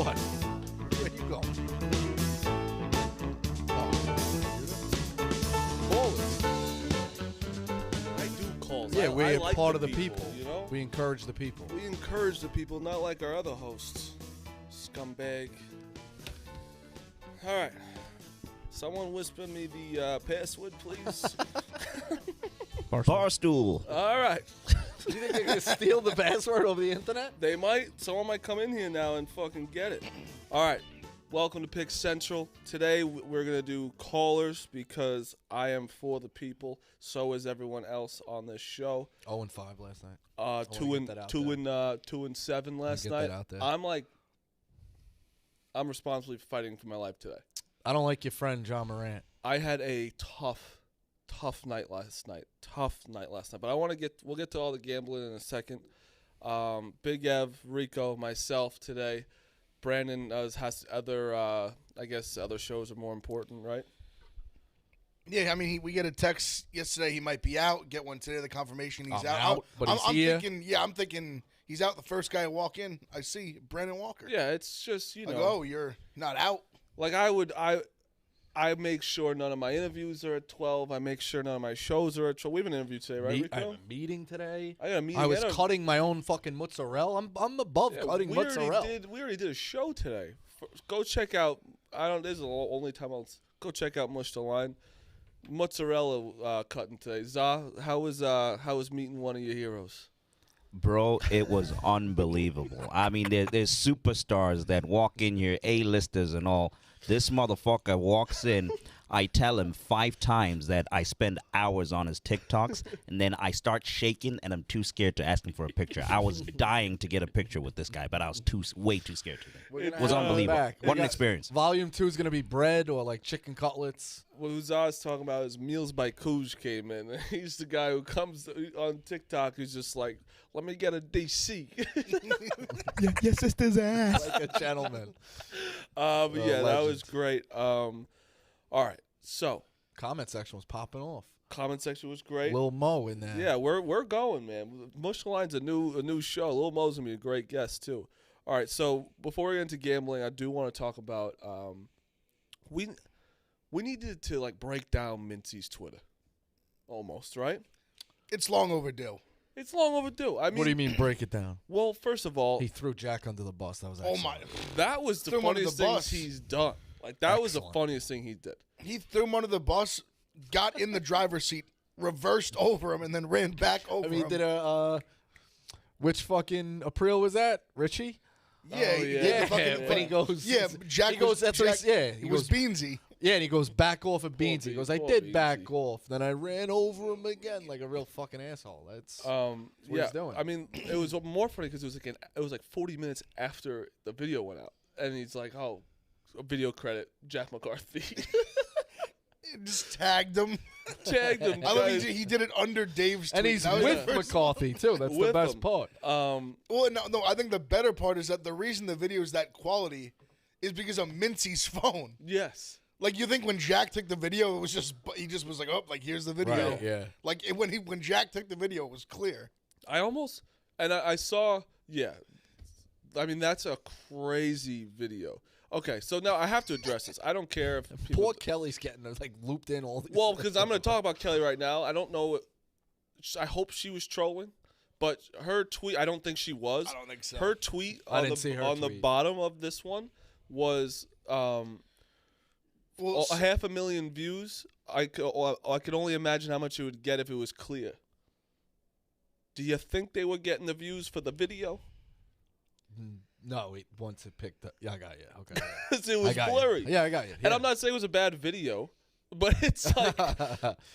What? Where you going? I do calls. Yeah, we're like part of the people. You know, We encourage the people. we encourage the people, not like our other hosts. Scumbag. All right. Someone whisper me the password, please. Barstool. All right. You think they're gonna steal the password over the internet? They might. Someone might come in here now and fucking get it. All right. Welcome to Pick Central. Today we're going to do callers because I am for the people. So is everyone else on this show. 0-5 last night. 2-7 last Get night. that out there. I'm responsibly fighting for my life today. I don't like your friend John Morant. I had a tough night last night. But we'll get to all the gambling in a second. Big Ev, Rico, myself today. Brandon has other, I guess other shows are more important, right? Yeah, I mean, we get a text yesterday he might be out. Get one today, the confirmation he's I'm out. but I'm here. I'm thinking he's out. The first guy I walk in, I see Brandon Walker. Yeah, it's just, I go, oh, you're not out. Like I make sure none of my interviews are at 12. I make sure none of my shows are at 12. We have an interview today, right, I have Rico? a meeting today. I got a meeting. I was cutting my own fucking mozzarella. I'm above cutting mozzarella. We already did a show today. Go check out. This is the only time I'll go check out Mush the Line. Mozzarella cutting today. Za, how was meeting one of your heroes? Bro, it was unbelievable. I mean, there's superstars that walk in here, A-listers and all. This motherfucker walks in. I tell him 5 times that I spend hours on his TikToks, and then I start shaking, and I'm too scared to ask him for a picture. I was dying to get a picture with this guy, but I was way too scared to. It was unbelievable. What an experience. Volume 2 is going to be bread or like chicken cutlets. What Za's talking about is Meals by Cooj came in. He's the guy who comes on TikTok who's just like, let me get a DC. Your sister's ass. Like a gentleman. But yeah, legend. that was great. All right, so Comment section was popping off. comment section was great. Lil Mo in there. Yeah, we're going, man. Mush the Line's a new show. Lil Mo's gonna be a great guest too. All right, so before we get into gambling, I do want to talk about we needed to like break down Mincy's Twitter, almost, right? It's long overdue. It's long overdue. I mean, What do you mean break it down? Well, first of all, He threw Jack under the bus. That was Oh excellent. my! that was the Threw him under funniest the thing bus. he's done. Like that was the Excellent. funniest thing he did. He threw him under the bus, got in the driver's seat, reversed over him, and then ran back over I mean, him. did a which fucking April was that? Richie? Yeah, Oh, he yeah. did the fucking when thing. he goes, Yeah, Jack he goes. was, That's Jack, what he he was Beansy. Yeah, and he goes back off at Beans. He Beans- goes, I poor did back Beansy. off. Then I ran over him again like a real fucking asshole. That's what Yeah, he's doing. I mean, it was more funny because it was like 40 minutes after the video went out, and he's like, "Oh, a video credit, Jack McCarthy." Just tagged him. Tagged him. I love guys. he did it under Dave's tweet. and he's That was with the first- McCarthy too. That's the With best him. part. Well, no, I think the better part is that the reason the video is that quality is because of Mincy's phone. Yes. Like, you think when Jack took the video, it was just he just was like, oh, like here's the video. Right, yeah. Like when Jack took the video, it was clear. I saw. Yeah, I mean that's a crazy video. Okay, so now I have to address this. I don't care if people. Poor Kelly's getting like looped in all these. Well, because I'm going to talk about Kelly right now. I don't know. I hope she was trolling, but her tweet. I don't think she was. I don't think so. Her tweet I on didn't the see her on the tweet. bottom of this one was Well, 500,000 views. I could only imagine how much it would get if it was clear. Do you think they were getting the views for the video? No, once it picked up. Yeah, I got you. Okay. 'Cause it I was got blurry. You. Yeah, I got you. And Yeah. I'm not saying it was a bad video, but it's like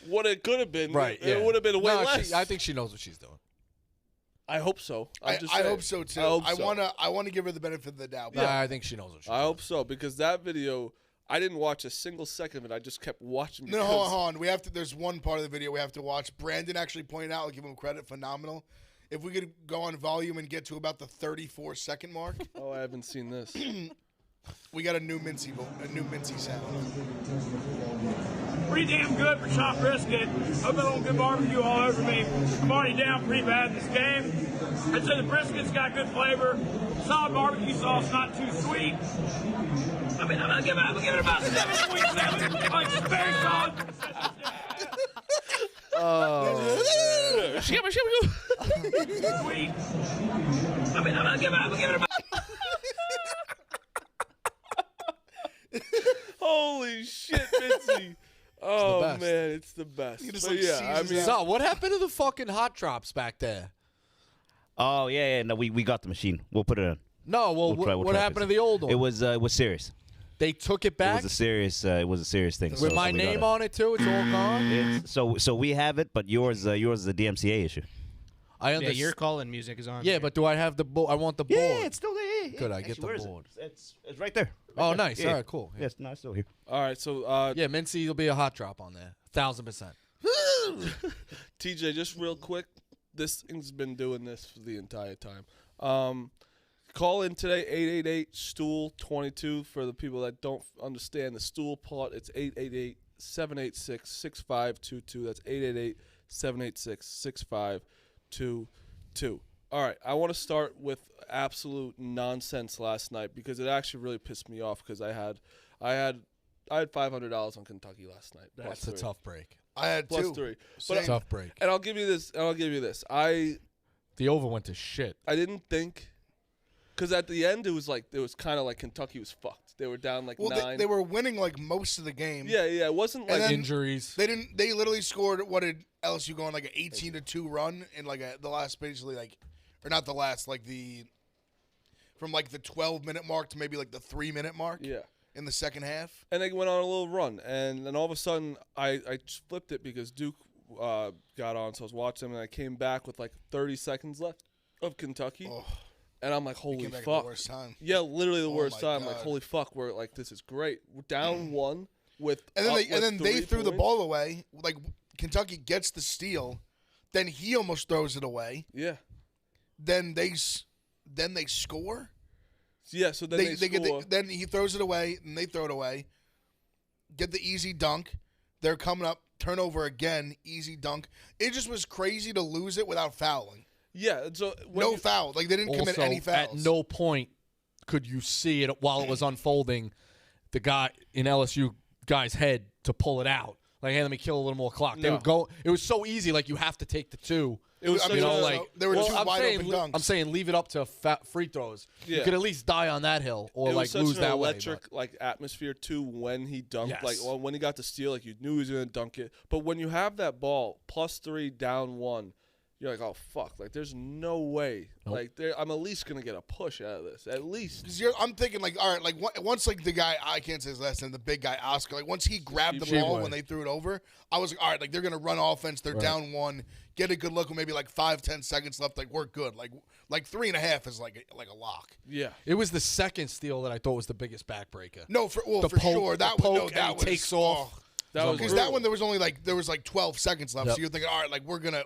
what it could have been. right. Yeah. It would have been way No, less. I think she knows what she's doing. I hope so. I hope so too. I hope so. I wanna give her the benefit of the doubt. Nah, I think she knows what she's doing. I hope so because that video, I didn't watch a single second of it. I just kept watching. No, because- hold on. We have to. There's one part of the video we have to watch. Brandon actually pointed out. I'll give him credit. Phenomenal. If we could go on volume and get to about the 34-second mark, Oh, I haven't seen this. we got a new Mincy sound. pretty damn good for chopped brisket. Hope I don't get barbecue all over me. I'm already down pretty bad in this game. I'd say the brisket's got good flavor. Solid barbecue sauce, not too sweet. I mean, I'm gonna give it about 7.7. Like, it's very solid. Sweet. I mean, I'm gonna give it about. Holy shit, Mitzi. Oh, best. man, it's the best. You just, But like, yeah, I seizes mean, out. So, what happened to the fucking hot drops back there? Oh yeah. No, we got the machine. We'll put it in. No, well, We'll what try happened to fix the old one? It was serious. They took it It back was a serious. It was a serious thing. with my we got name it. on it too. It's all gone. It's, so we have it, but yours is a DMCA issue. I Yeah, understand. your call-in music is on. Yeah, there. but do I have the board? I want the board. Yeah, it's still there. Good, I get the where is it? board. It's right there. Oh, Right there. nice. Yeah. All right, cool. Yeah, Yes, no, it's still here. all right, so yeah, Mincy will be a hot drop on there. 1,000%. TJ, just real quick, this thing's been doing this for the entire time. Call in today, 888-STOOL-22 for the people that don't understand the stool part. It's 888-786-6522. That's 888-786-6522. All right, I want to start with absolute nonsense last night because it actually really pissed me off because I had $500 on Kentucky last night. That's plus a three. tough break. I had Plus 2. three. Same. But Tough break. and I'll give you this. I The over went to shit. didn't think, because at the end it was kind of like Kentucky was fucked. They were down like Well, 9. they were winning like most of the game. Yeah, it wasn't like then- Injuries. They didn't. They literally scored. What did LSU go on like an 18-2 run in like the last basically like, or not the last like from like the 12-minute mark to maybe like the 3-minute mark. yeah. In the second half. And they went on a little run, and then all of a sudden I just flipped it because Duke got on, so I was watching them, and I came back with like 30 seconds left of Kentucky, and I'm like, holy Came back at fuck. the worst time. Yeah, literally the Oh worst my time. Like, God. holy fuck, we're like, this is great. We're down one with And then up they with 3 threw the points. ball away. Like Kentucky gets the steal, then he almost throws it away. Yeah. Then they score. Yeah, so then they score. Then he throws it away, and they throw it away. Get the easy dunk. They're coming up, turnover again, easy dunk. It just was crazy to lose it without fouling. Yeah, so when No you- foul. Like they didn't commit Also, any fouls. at no point could you see it while it was unfolding, the guy in LSU guy's head to pull it out. Like, hey, let me kill a little more clock. They No. would go. It was so easy. Like, you have to take the two. It was I such mean, You know, a- like there were well, 2 I'm wide saying, open dunks. I'm saying leave it up to free throws. You Yeah. could at least die on that hill or it like was such lose an that electric way. like atmosphere too when he dunked. Yes. Like when he got the steal, like you knew he was gonna dunk it. But when you have that ball +3 down 1, you're like, oh fuck! Like there's no way. Nope. Like I'm at least gonna get a push out of this. At least. 'Cause I'm thinking like, all right, like once like the guy, I can't say his last name, the big guy Oscar, like once he grabbed the ball Sheway. when they threw it over, I was like, all right, like they're gonna run offense, they're Right. down 1, get a good look with maybe like 5-10 seconds left, like we're good, like 3.5 is like a lock. Yeah. It was the second steal that I thought was the biggest backbreaker. No, for The for poke- sure that the was no, poke and that he was takes off. That was because brutal. that one there was only like 12 seconds left, Yep. so you're thinking, all right, like we're gonna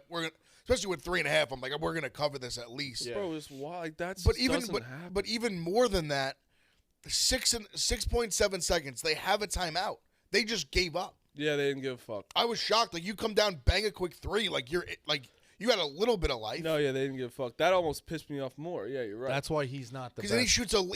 especially with 3.5, I'm like we're gonna cover this at least. Bro, it's wild. Like that's. But But even more than that, 6.7 seconds. They have a timeout. They just gave up. yeah, they didn't give a fuck. I was shocked. Like you come down, bang a quick 3. Like you got a little bit of life. No, yeah, they didn't give a fuck. That almost pissed me off more. Yeah, you're right. That's why he's not the Because best. then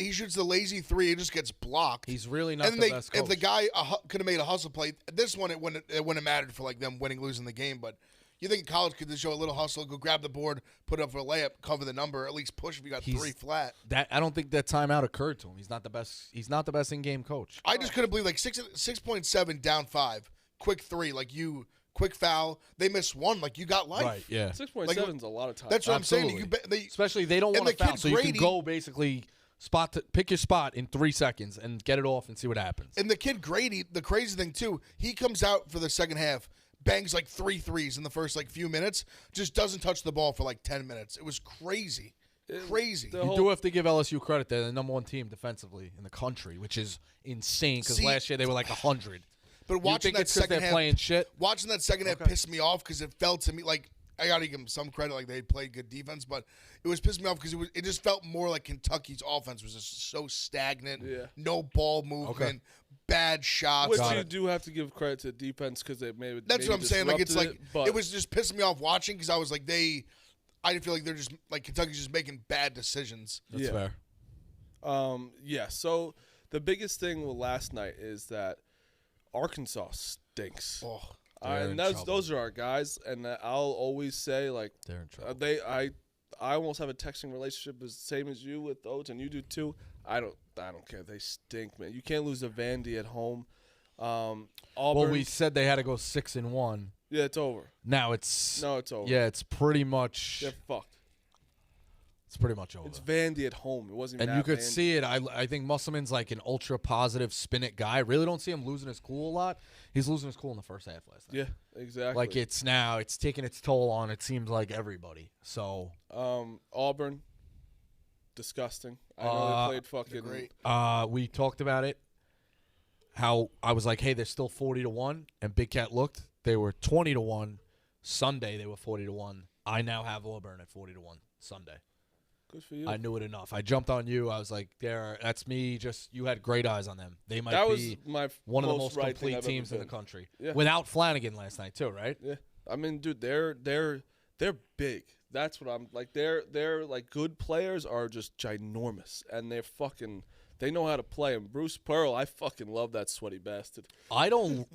he shoots the lazy 3. It just gets blocked. He's really not and the then best if the coach. guy could have made a hustle play, this one it wouldn't have mattered for like them winning, losing the game. But you think in college could just show a little hustle, go grab the board, put up for a layup, cover the number, at least push if you got He's- 3 flat. That I don't think that timeout occurred to him. He's not the best. He's not the best in-game coach. I just couldn't believe like 6.7 down 5, quick 3, like you quick foul. They missed 1, like you got life. Right. Yeah. 6.7 is a lot of time. That's what Absolutely. I'm saying. Especially they don't and want to the foul, kid so you can Grady- go basically pick your spot in 3 seconds and get it off and see what happens. And the kid Grady, the crazy thing too, he comes out for the second half, bangs like 3 threes in the first like few minutes, just doesn't touch the ball for like 10 minutes. It was crazy. Crazy. the You whole- do have to give LSU credit. They're the number 1 team defensively in the country, which is insane because See- last year they were like 100. But You watching think that it's because second they're half, playing shit? watching that second half pissed me off because it felt to me like I gotta give them some credit, like they played good defense, but it was pissing me off because it just felt more like Kentucky's offense was just so stagnant, Yeah. no ball movement, bad shots. Which you do have to give credit to the defense because they maybe That's what I'm saying. Like it's like but it was just pissing me off watching because I was like I feel like they're just like Kentucky's just making bad decisions. That's fair. Yeah. So the biggest thing with last night is that Arkansas stinks. Oh, And those are our guys, and I'll always say like They're in trouble. I almost have a texting relationship the same as you with Oates, and you do too. I don't care. They stink, man. You can't lose to Vandy at home. Auburn. Well, we said they had to go 6-1. Yeah, it's over. Now it's It's over. Yeah, it's pretty much. They're fucked. It's pretty much over. It's Vandy at home. It wasn't. Even And you could Vandy. see it. I think Musselman's like an ultra positive spin it guy. Really don't see him losing his cool a lot. He's losing his cool in the first half last night. Yeah, exactly. Like it's taking its toll on. It seems like everybody. So Auburn, disgusting. I know they played fucking great. we talked about it. How I was like, hey, they're still 40-1, and Big Cat looked. They were 20-1. Sunday they were 40-1. I now have Auburn at 40-1 Sunday. Good for you. I knew it enough. I jumped on you. I was like, that's me. Just you had great eyes on them. They might That was be my one of the most most right thing complete I've teams ever in the been. country. Yeah. Without Flanagan last night too, right? Yeah, I mean, dude, they're big. That's what I'm like. They're like good players are just ginormous, and they know how to play. And Bruce Pearl, I fucking love that sweaty bastard. I don't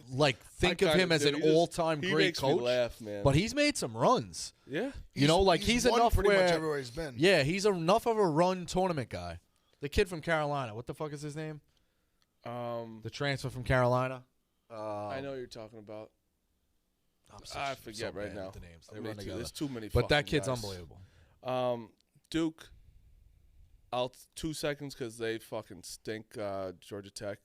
think of him as an all-time he great makes coach, me laugh, man. but he's made some runs. Yeah, He's won enough pretty where much everywhere he's been. yeah, he's enough of a run tournament guy. The kid from Carolina, what the fuck is his name? The transfer from Carolina. I know what you're talking about. I forget right now. The names. They Me run too. together. There's too many. But that fucking kid's guys. unbelievable. Duke. I'll 2 seconds because they fucking stink. Georgia Tech.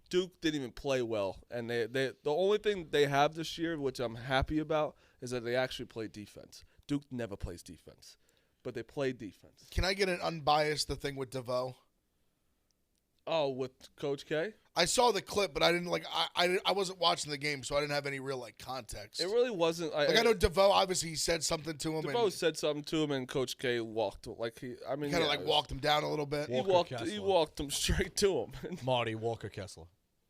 Duke didn't even play well, and the only thing they have this year, which I'm happy about, is that they actually play defense. Duke never plays defense, but they play defense. Can I get an unbiased thing with DeVoe? Oh, with Coach K? I saw the clip, but I didn't I wasn't watching the game, so I didn't have any real context. It really wasn't. I know DeVoe. Obviously, he said something to him. DeVoe said something to him, and Coach K walked Walked him down a little bit. He walked him straight to him. Marty Walker Kessler.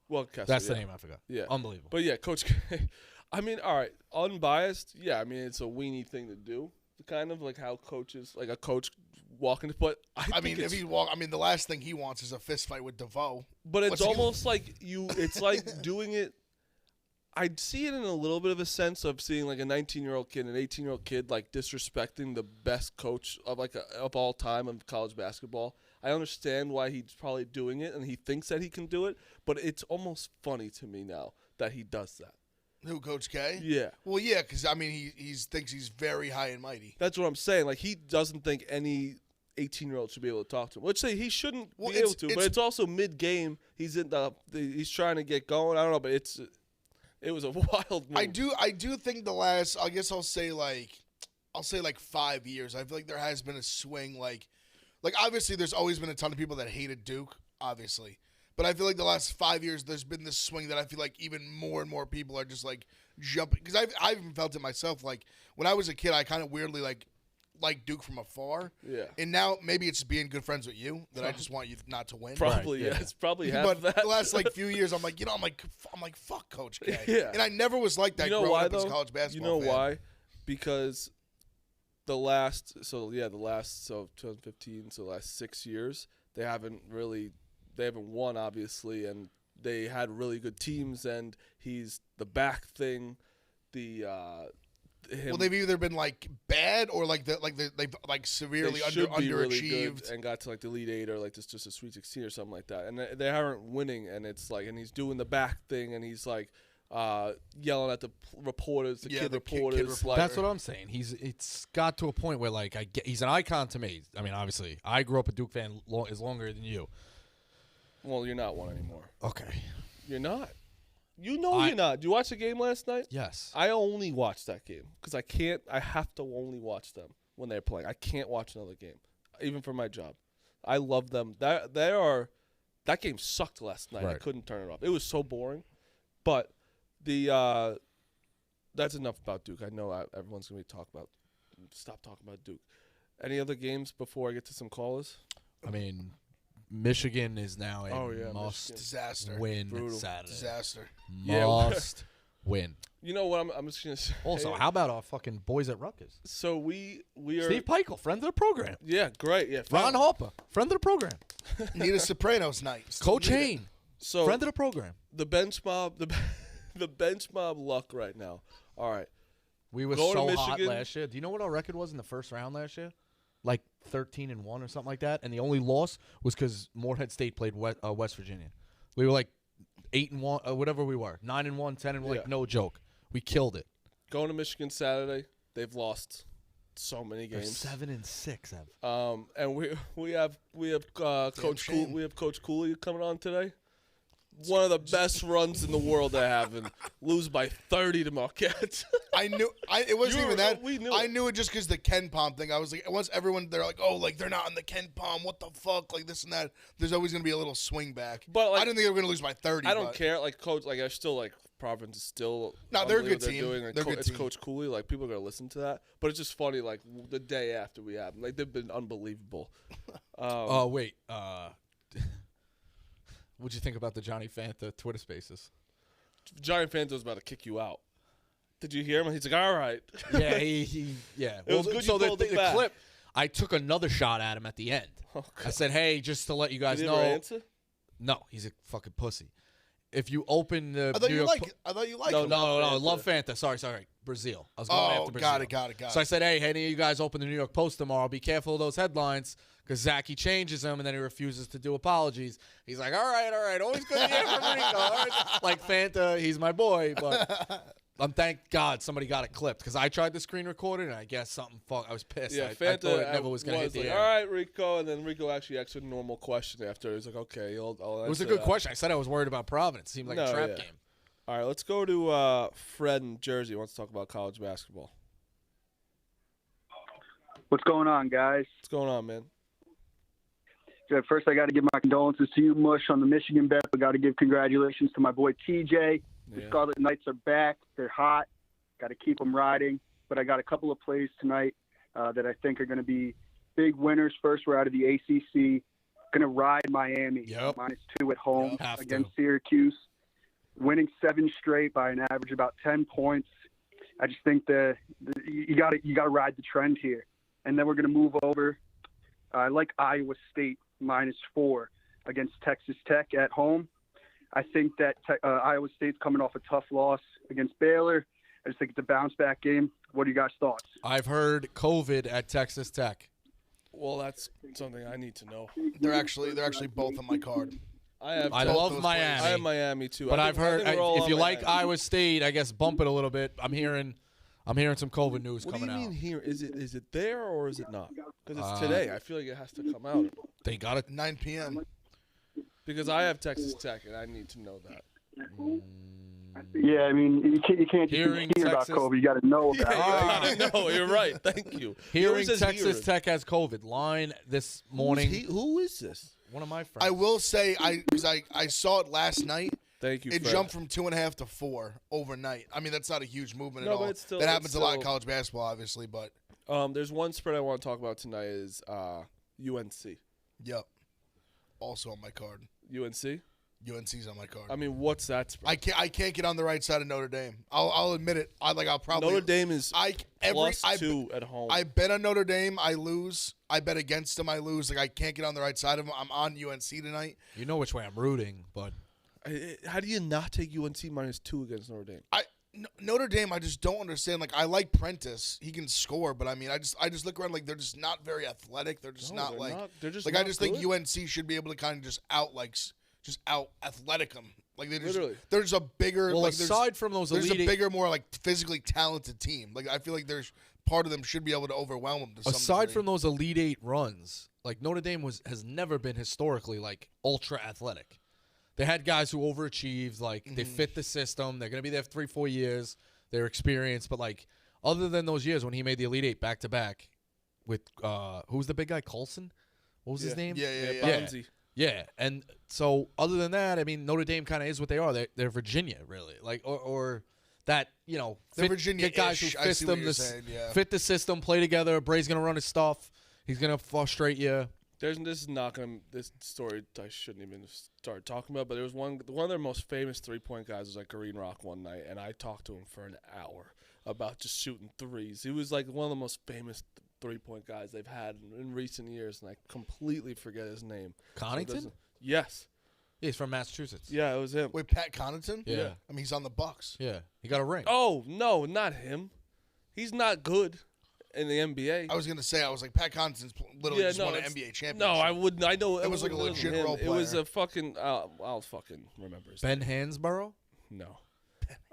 Well, Kessler, That's the name I forgot. Yeah, Unbelievable. But yeah, Coach K. I mean, all right, unbiased. Yeah, I mean it's a weenie thing to do, kind of like how coaches, like a coach walking. But I mean, if he walk, I mean, the last thing he wants is a fist fight with DeVoe. But it's almost like it's like doing it. I'd see it in a little bit of a sense of seeing like a 19-year-old kid, an 18-year-old kid, like disrespecting the best coach of of all time of college basketball. I understand why he's probably doing it, and he thinks that he can do it. But it's almost funny to me now that he does that. Who, Coach K? Yeah. Well, yeah, because I mean, he thinks he's very high and mighty. That's what I'm saying. Like he doesn't think any 18-year-old should be able to talk to him. Which say he shouldn't be able to. But it's also mid-game. He's he's trying to get going. I don't know, but it was a wild move. I do think the last, I guess I'll say like 5 years. I feel like there has been a swing. Like obviously, there's always been a ton of people that hated Duke, obviously. But I feel like the last 5 years, there's been this swing that I feel like even more and more people are just like jumping. Because I've even felt it myself. Like when I was a kid, I kind of weirdly like Duke from afar. Yeah. And now maybe it's being good friends with you that I just want you not to win. Probably, Right, yeah. It's probably half But that. the last few years, I'm like fuck Coach K. Yeah. And I never was like that You know growing why up as a though? college basketball You know fan. why? Because the last 2015, so the last 6 years, they haven't won obviously, and they had really good teams, and he's the back thing, Well, they've either been like bad or they've like severely underachieved. Really good and got to like the Elite Eight or like just a Sweet 16 or something like that, and they aren't winning, and it's like, and he's doing the back thing, and he's like yelling at the reporters, the kid reporters. Like, That's what I'm saying. It's got to a point where like he's an icon to me. I mean, obviously, I grew up a Duke fan is longer than you. Well, you're not one anymore. Okay. You're not. You're not. Did you watch the game last night? Yes. I only watched that game because I have to only watch them when they're playing. I can't watch another game, even for my job. I love them. That game sucked last night. I Right. couldn't turn it off. It was so boring. But that's enough about Duke. I know everyone's going to stop talking about Duke. Any other games before I get to some callers? I mean, Michigan is now a Michigan. Disaster. win Brutal. Saturday. Disaster. Yeah. Must win. You know what? I'm just gonna say. Also, how about our fucking boys at Rutgers? So we are. Steve Peichel, friend of the program. Yeah, great. Yeah, Ron Harper, friend of the program. Need a Sopranos night. Coach Hain, So friend of the program. the bench mob, the bench mob luck right now. All right. We were Going to so hot Michigan. last year. Do you know what our record was in the first round last year? Like 13-1 or something like that. And the only loss was because Morehead State played West Virginia. We were like 8-1, whatever we were, 9-1, 10-1. Like no joke, we killed it. Going to Michigan Saturday. They've lost so many They're games. 7-6. Ev. And we have Coach shame. we have Coach Cooley coming on today. One of the best runs in the world to have, and lose by 30 to Marquette. I knew. It wasn't even that. We knew I it. knew it just because the Ken Palm thing. I was like, once everyone they're like, oh, like they're not on the Ken Palm. What the fuck? Like this and that. There's always gonna be a little swing back. But, like, I didn't think they were gonna lose by 30. I don't but care. Like Coach, like I still like Providence is still. No, they're a good unbelievable what team. Doing. Like, They're a good it's team. Coach Cooley. Like people are gonna listen to that. But it's just funny. Like the day after we have them, like they've been unbelievable. Oh wait. What'd you think about the Johnny Fanta Twitter Spaces? Giant fans was about to kick you out. Did you hear him? He's like, all right. Yeah, he yeah. It was good So you pulled the it back. clip, I took another shot at him at the end. Oh, I said, "Hey, just to let you guys Did he know." ever answer? No, he's a fucking pussy. If you open the I thought New you York like. I thought you liked. No, him. No, Fanta. love Fanta. Sorry. Brazil. I was going Oh, after Brazil. got it. So I said, hey, any of you guys open the New York Post tomorrow, be careful of those headlines because Zachy changes them and then he refuses to do apologies. He's like, all right. Always good to hear from Rico. All right. Like Fanta, he's my boy. But thank God somebody got it clipped because I tried the screen recording and I guess something fucked. I was pissed. Yeah, I Fanta thought it never was going to hit the like, air. all right, Rico. And then Rico actually asked a normal question after. He was like, okay, I'll It was a answer good that. question. I said I was worried about Providence. It seemed like a trap yeah. game. All right, let's go to Fred in Jersey. He wants to talk about college basketball. What's going on, guys? What's going on, man? First, I got to give my condolences to you, Mush, on the Michigan bet. I got to give congratulations to my boy TJ. The Yeah. Scarlet Knights are back. They're hot. Got to keep them riding. But I got a couple of plays tonight that I think are going to be big winners. First, we're out of the ACC. Going to ride Miami. Yep. -2 at home Yep. Have to. against Syracuse. Winning 7 straight by an average of about 10 points. I just think you got to ride the trend here. And then we're going to move over. I like Iowa State -4 against Texas Tech at home. I think that Iowa State's coming off a tough loss against Baylor. I just think it's a bounce-back game. What are you guys' thoughts? I've heard COVID at Texas Tech. Well, that's something I need to know. They're actually both on my card. I both love those Miami. I have Miami too. But I I've think- I heard think we're all if on you like Miami. Iowa State, I guess bump it a little bit. I'm hearing some COVID news What do coming you mean out. here? Is it there or is it not? Because it's today. I feel like it has to come out. They got it. 9 p.m. Because I have Texas Tech and I need to know that. Yeah, I mean, you can't Hearing just hear about Texas- COVID. You got to know Yeah, about it. you gotta know. You're right. Thank you. He Hearing always says Texas hearing. Tech has COVID. Line this morning. Who is this? One of my friends. I will say because I saw it last night. Thank you. It Fred. jumped from 2.5 to 4 overnight. I mean, that's not a huge movement No, at but all. it's still- that happens it's a lot in still- college basketball, obviously. But There's one spread I want to talk about tonight is UNC. yep, also on my card. UNC. UNC's on my card. I mean, what's that spread? I can't get on the right side of Notre Dame. I'll admit it. I'll probably Notre Dame is plus +2 at home. I bet on Notre Dame. I lose. I bet against them. I lose. Like I can't get on the right side of them. I'm on UNC tonight. You know which way I'm rooting, but How do you not take UNC -2 against Notre Dame? Notre Dame. I just don't understand. Like I like Prentice. He can score, but I mean, I just look around like they're just not very athletic. They're just No, not they're like not. They're just like not I just think good. UNC should be able to kind of just out athletic them. Like they just Literally. they're just a bigger. well, like, aside from those there's elite a bigger, more like physically talented team. Like I feel like there's part of them should be able to overwhelm them. To some aside degree. from those Elite Eight runs, like Notre Dame has never been historically like ultra athletic. They had guys who overachieved, like they fit the system. They're gonna be there for 3-4 years. They're experienced, but like other than those years when he made the Elite Eight back to back with who was the big guy, Coulson? What was his name? Yeah. Bonzi. Yeah, and so other than that, I mean, Notre Dame kind of is what they are. They're Virginia, really, like or that They're get guys who Virginia-ish. I fit see what them, you're saying, yeah. fit the system, play together. Bray's gonna run his stuff. He's gonna frustrate you. This is not gonna. This story I shouldn't even start talking about. But there was one of their most famous 3-point guys was at Green Rock one night, and I talked to him for an hour about just shooting threes. He was like one of the most famous 3-point guys they've had in recent years, and I completely forget his name. Connington? Yes. Yeah, he's from Massachusetts. Yeah, it was him. Wait, Pat Connaughton? Yeah. I mean, he's on the Bucks. Yeah. He got a ring. Oh no, not him. He's not good in the NBA. I was gonna say, I was like, Pat Connaughton's literally just won an NBA championship. No, I wouldn't. I know It was like a legit him. role It was player. a fucking. I'll fucking remember his Ben Hansborough? No.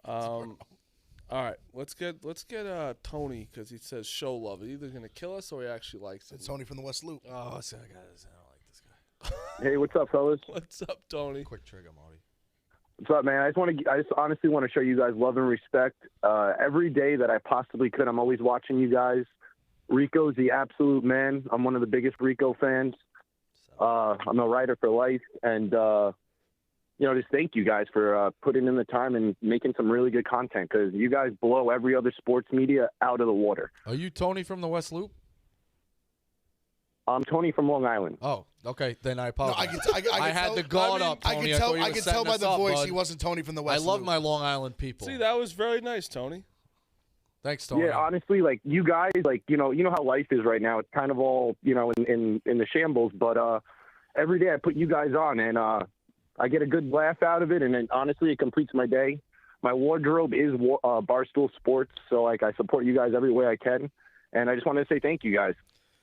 All right, let's get Tony because he says show love. He's either gonna kill us or he actually likes it. It's Tony from the West Loop. Oh, see, I don't like this guy. Hey, what's up, fellas? What's up, Tony? Quick trigger, Marty. What's up, man? I just honestly want to show you guys love and respect. Every day that I possibly could, I'm always watching you guys. Rico's the absolute man. I'm one of the biggest Rico fans. I'm a writer for life, and just thank you guys for putting in the time and making some really good content because you guys blow every other sports media out of the water. Are you Tony from the West Loop? I'm Tony from Long Island. Oh, okay. Then I No, apologize. I had tell- the guard up, I Tony. could tell. thought you I were could setting tell by us the up, voice bud. he wasn't Tony from the I West love Loop. my Long Island people. See, that was very nice, Tony. Thanks, Tony. Yeah, honestly, like you guys, like you know how life is right now. It's kind of all in the shambles. But every day I put you guys on, and I get a good laugh out of it, and then honestly, it completes my day. My wardrobe is Barstool Sports, so like I support you guys every way I can, and I just wanted to say thank you guys.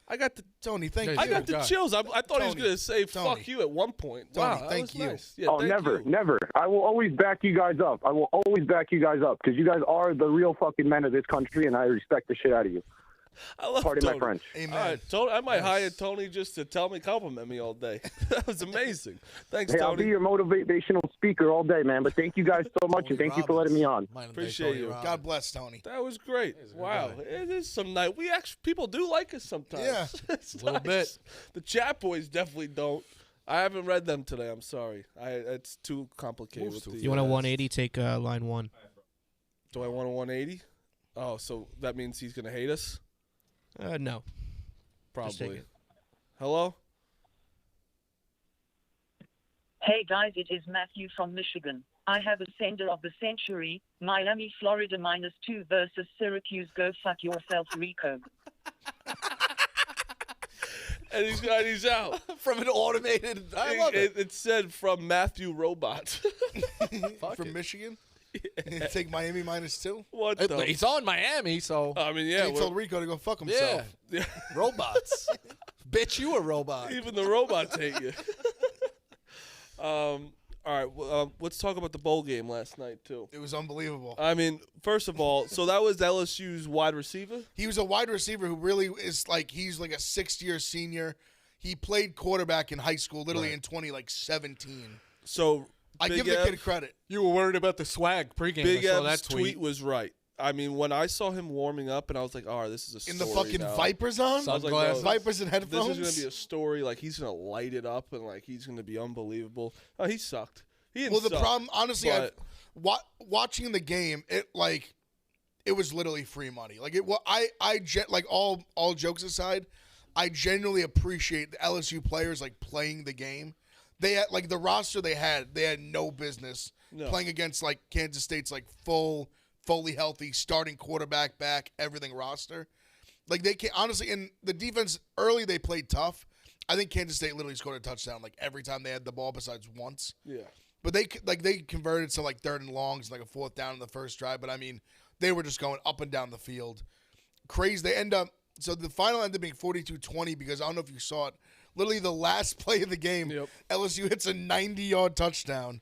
I got the Tony, thank Yeah, you. I got the God. chills. I thought he was Tony, gonna say Tony. fuck you at one point. Tony, Wow, that thank was you. nice. Yeah, Oh, thank never, you. never. I will always back you guys up. I will always back you guys up because you guys are the real fucking men of this country, and I respect the shit out of you. I love Pardon Tony. my French. Amen. All right, Tony. I might hire Tony just to compliment me all day. That was amazing. Thanks, Hey, I'll be Tony. your motivational speaker all day, man. But thank you guys so much, and thank you for letting me on. Mine and Appreciate Tony you. Robbins. God bless Tony. That was great. Wow, guy. it is some night. We actually people do like us sometimes. Yeah. It's A little nice. The chat boys definitely don't. I haven't read them today. I'm sorry. It's too complicated. With the, You want a 180? Take line 1. Do I want a 180? Oh, so that means he's gonna hate us. No. Just take Probably. it. Hello. Hey guys, it is Matthew from Michigan. I have a sender of the century, Miami, Florida -2 versus Syracuse. Go fuck yourself, Rico. And he's out. From an automated. I love it. It said from Matthew Robot. From Michigan. Take Miami -2. What the? He's on Miami, so I mean, yeah. He told Rico to go fuck yeah. himself. Robots. Bitch, you a robot. Even the robots hate you. All right, well, let's talk about the bowl game last night too. It was unbelievable. I mean, first of all, so that was LSU's wide receiver. He was a wide receiver who really is like he's like a 6th-year senior. He played quarterback in high school, literally in 2017. So I Big give the Ev- kid credit. You were worried about the swag pregame. Big I saw Ev's that tweet was right. I mean, when I saw him warming up, and I was like, "Oh, this is a story In the fucking now. Vipers on? I was like, Sunglasses. no, Vipers and This headphones? is going to be a story. Like, he's going to light it up, and, like, he's going to be unbelievable. Oh, he sucked. He didn't Well, the suck, problem, honestly, but- watching the game, it was literally free money. Like like all jokes aside, I genuinely appreciate the LSU players like playing the game. They had like the roster they had no business playing against like Kansas State's like fully healthy starting quarterback back everything roster. Like they can't honestly, in the defense early they played tough. I think Kansas State literally scored a touchdown like every time they had the ball besides once. Yeah. But they converted to like 3rd and longs, like a 4th down in the first drive. But I mean, they were just going up and down the field. Crazy. They end up so the final ended up being 42-20 because I don't know if you saw it. Literally the last play of the game, LSU hits a 90-yard touchdown.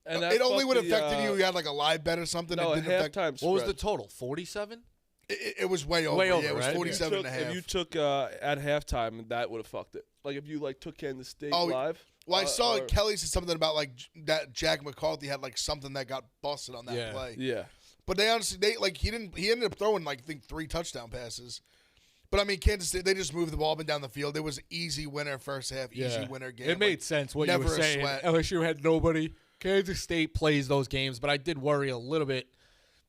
And It only would have affected you. You had like a live bet or something. No, it a didn't affect. halftime spread. What was the total? 47? It was way over. Way over, Yeah, it was right? 47 and a half. If you took at halftime, that would have fucked it. Like if you like took Kansas State Oh, live. Well, I saw or- Kelly said something about like that Jack McCarthy had like something that got busted on that play. Yeah. But they honestly, he ended up throwing like I think 3 touchdown passes. But I mean, Kansas State, they just moved the ball up and down the field. It was an easy winner first half, easy winner game. It made Like, sense what you never were a saying. sweat. LSU had nobody. Kansas State plays those games, but I did worry a little bit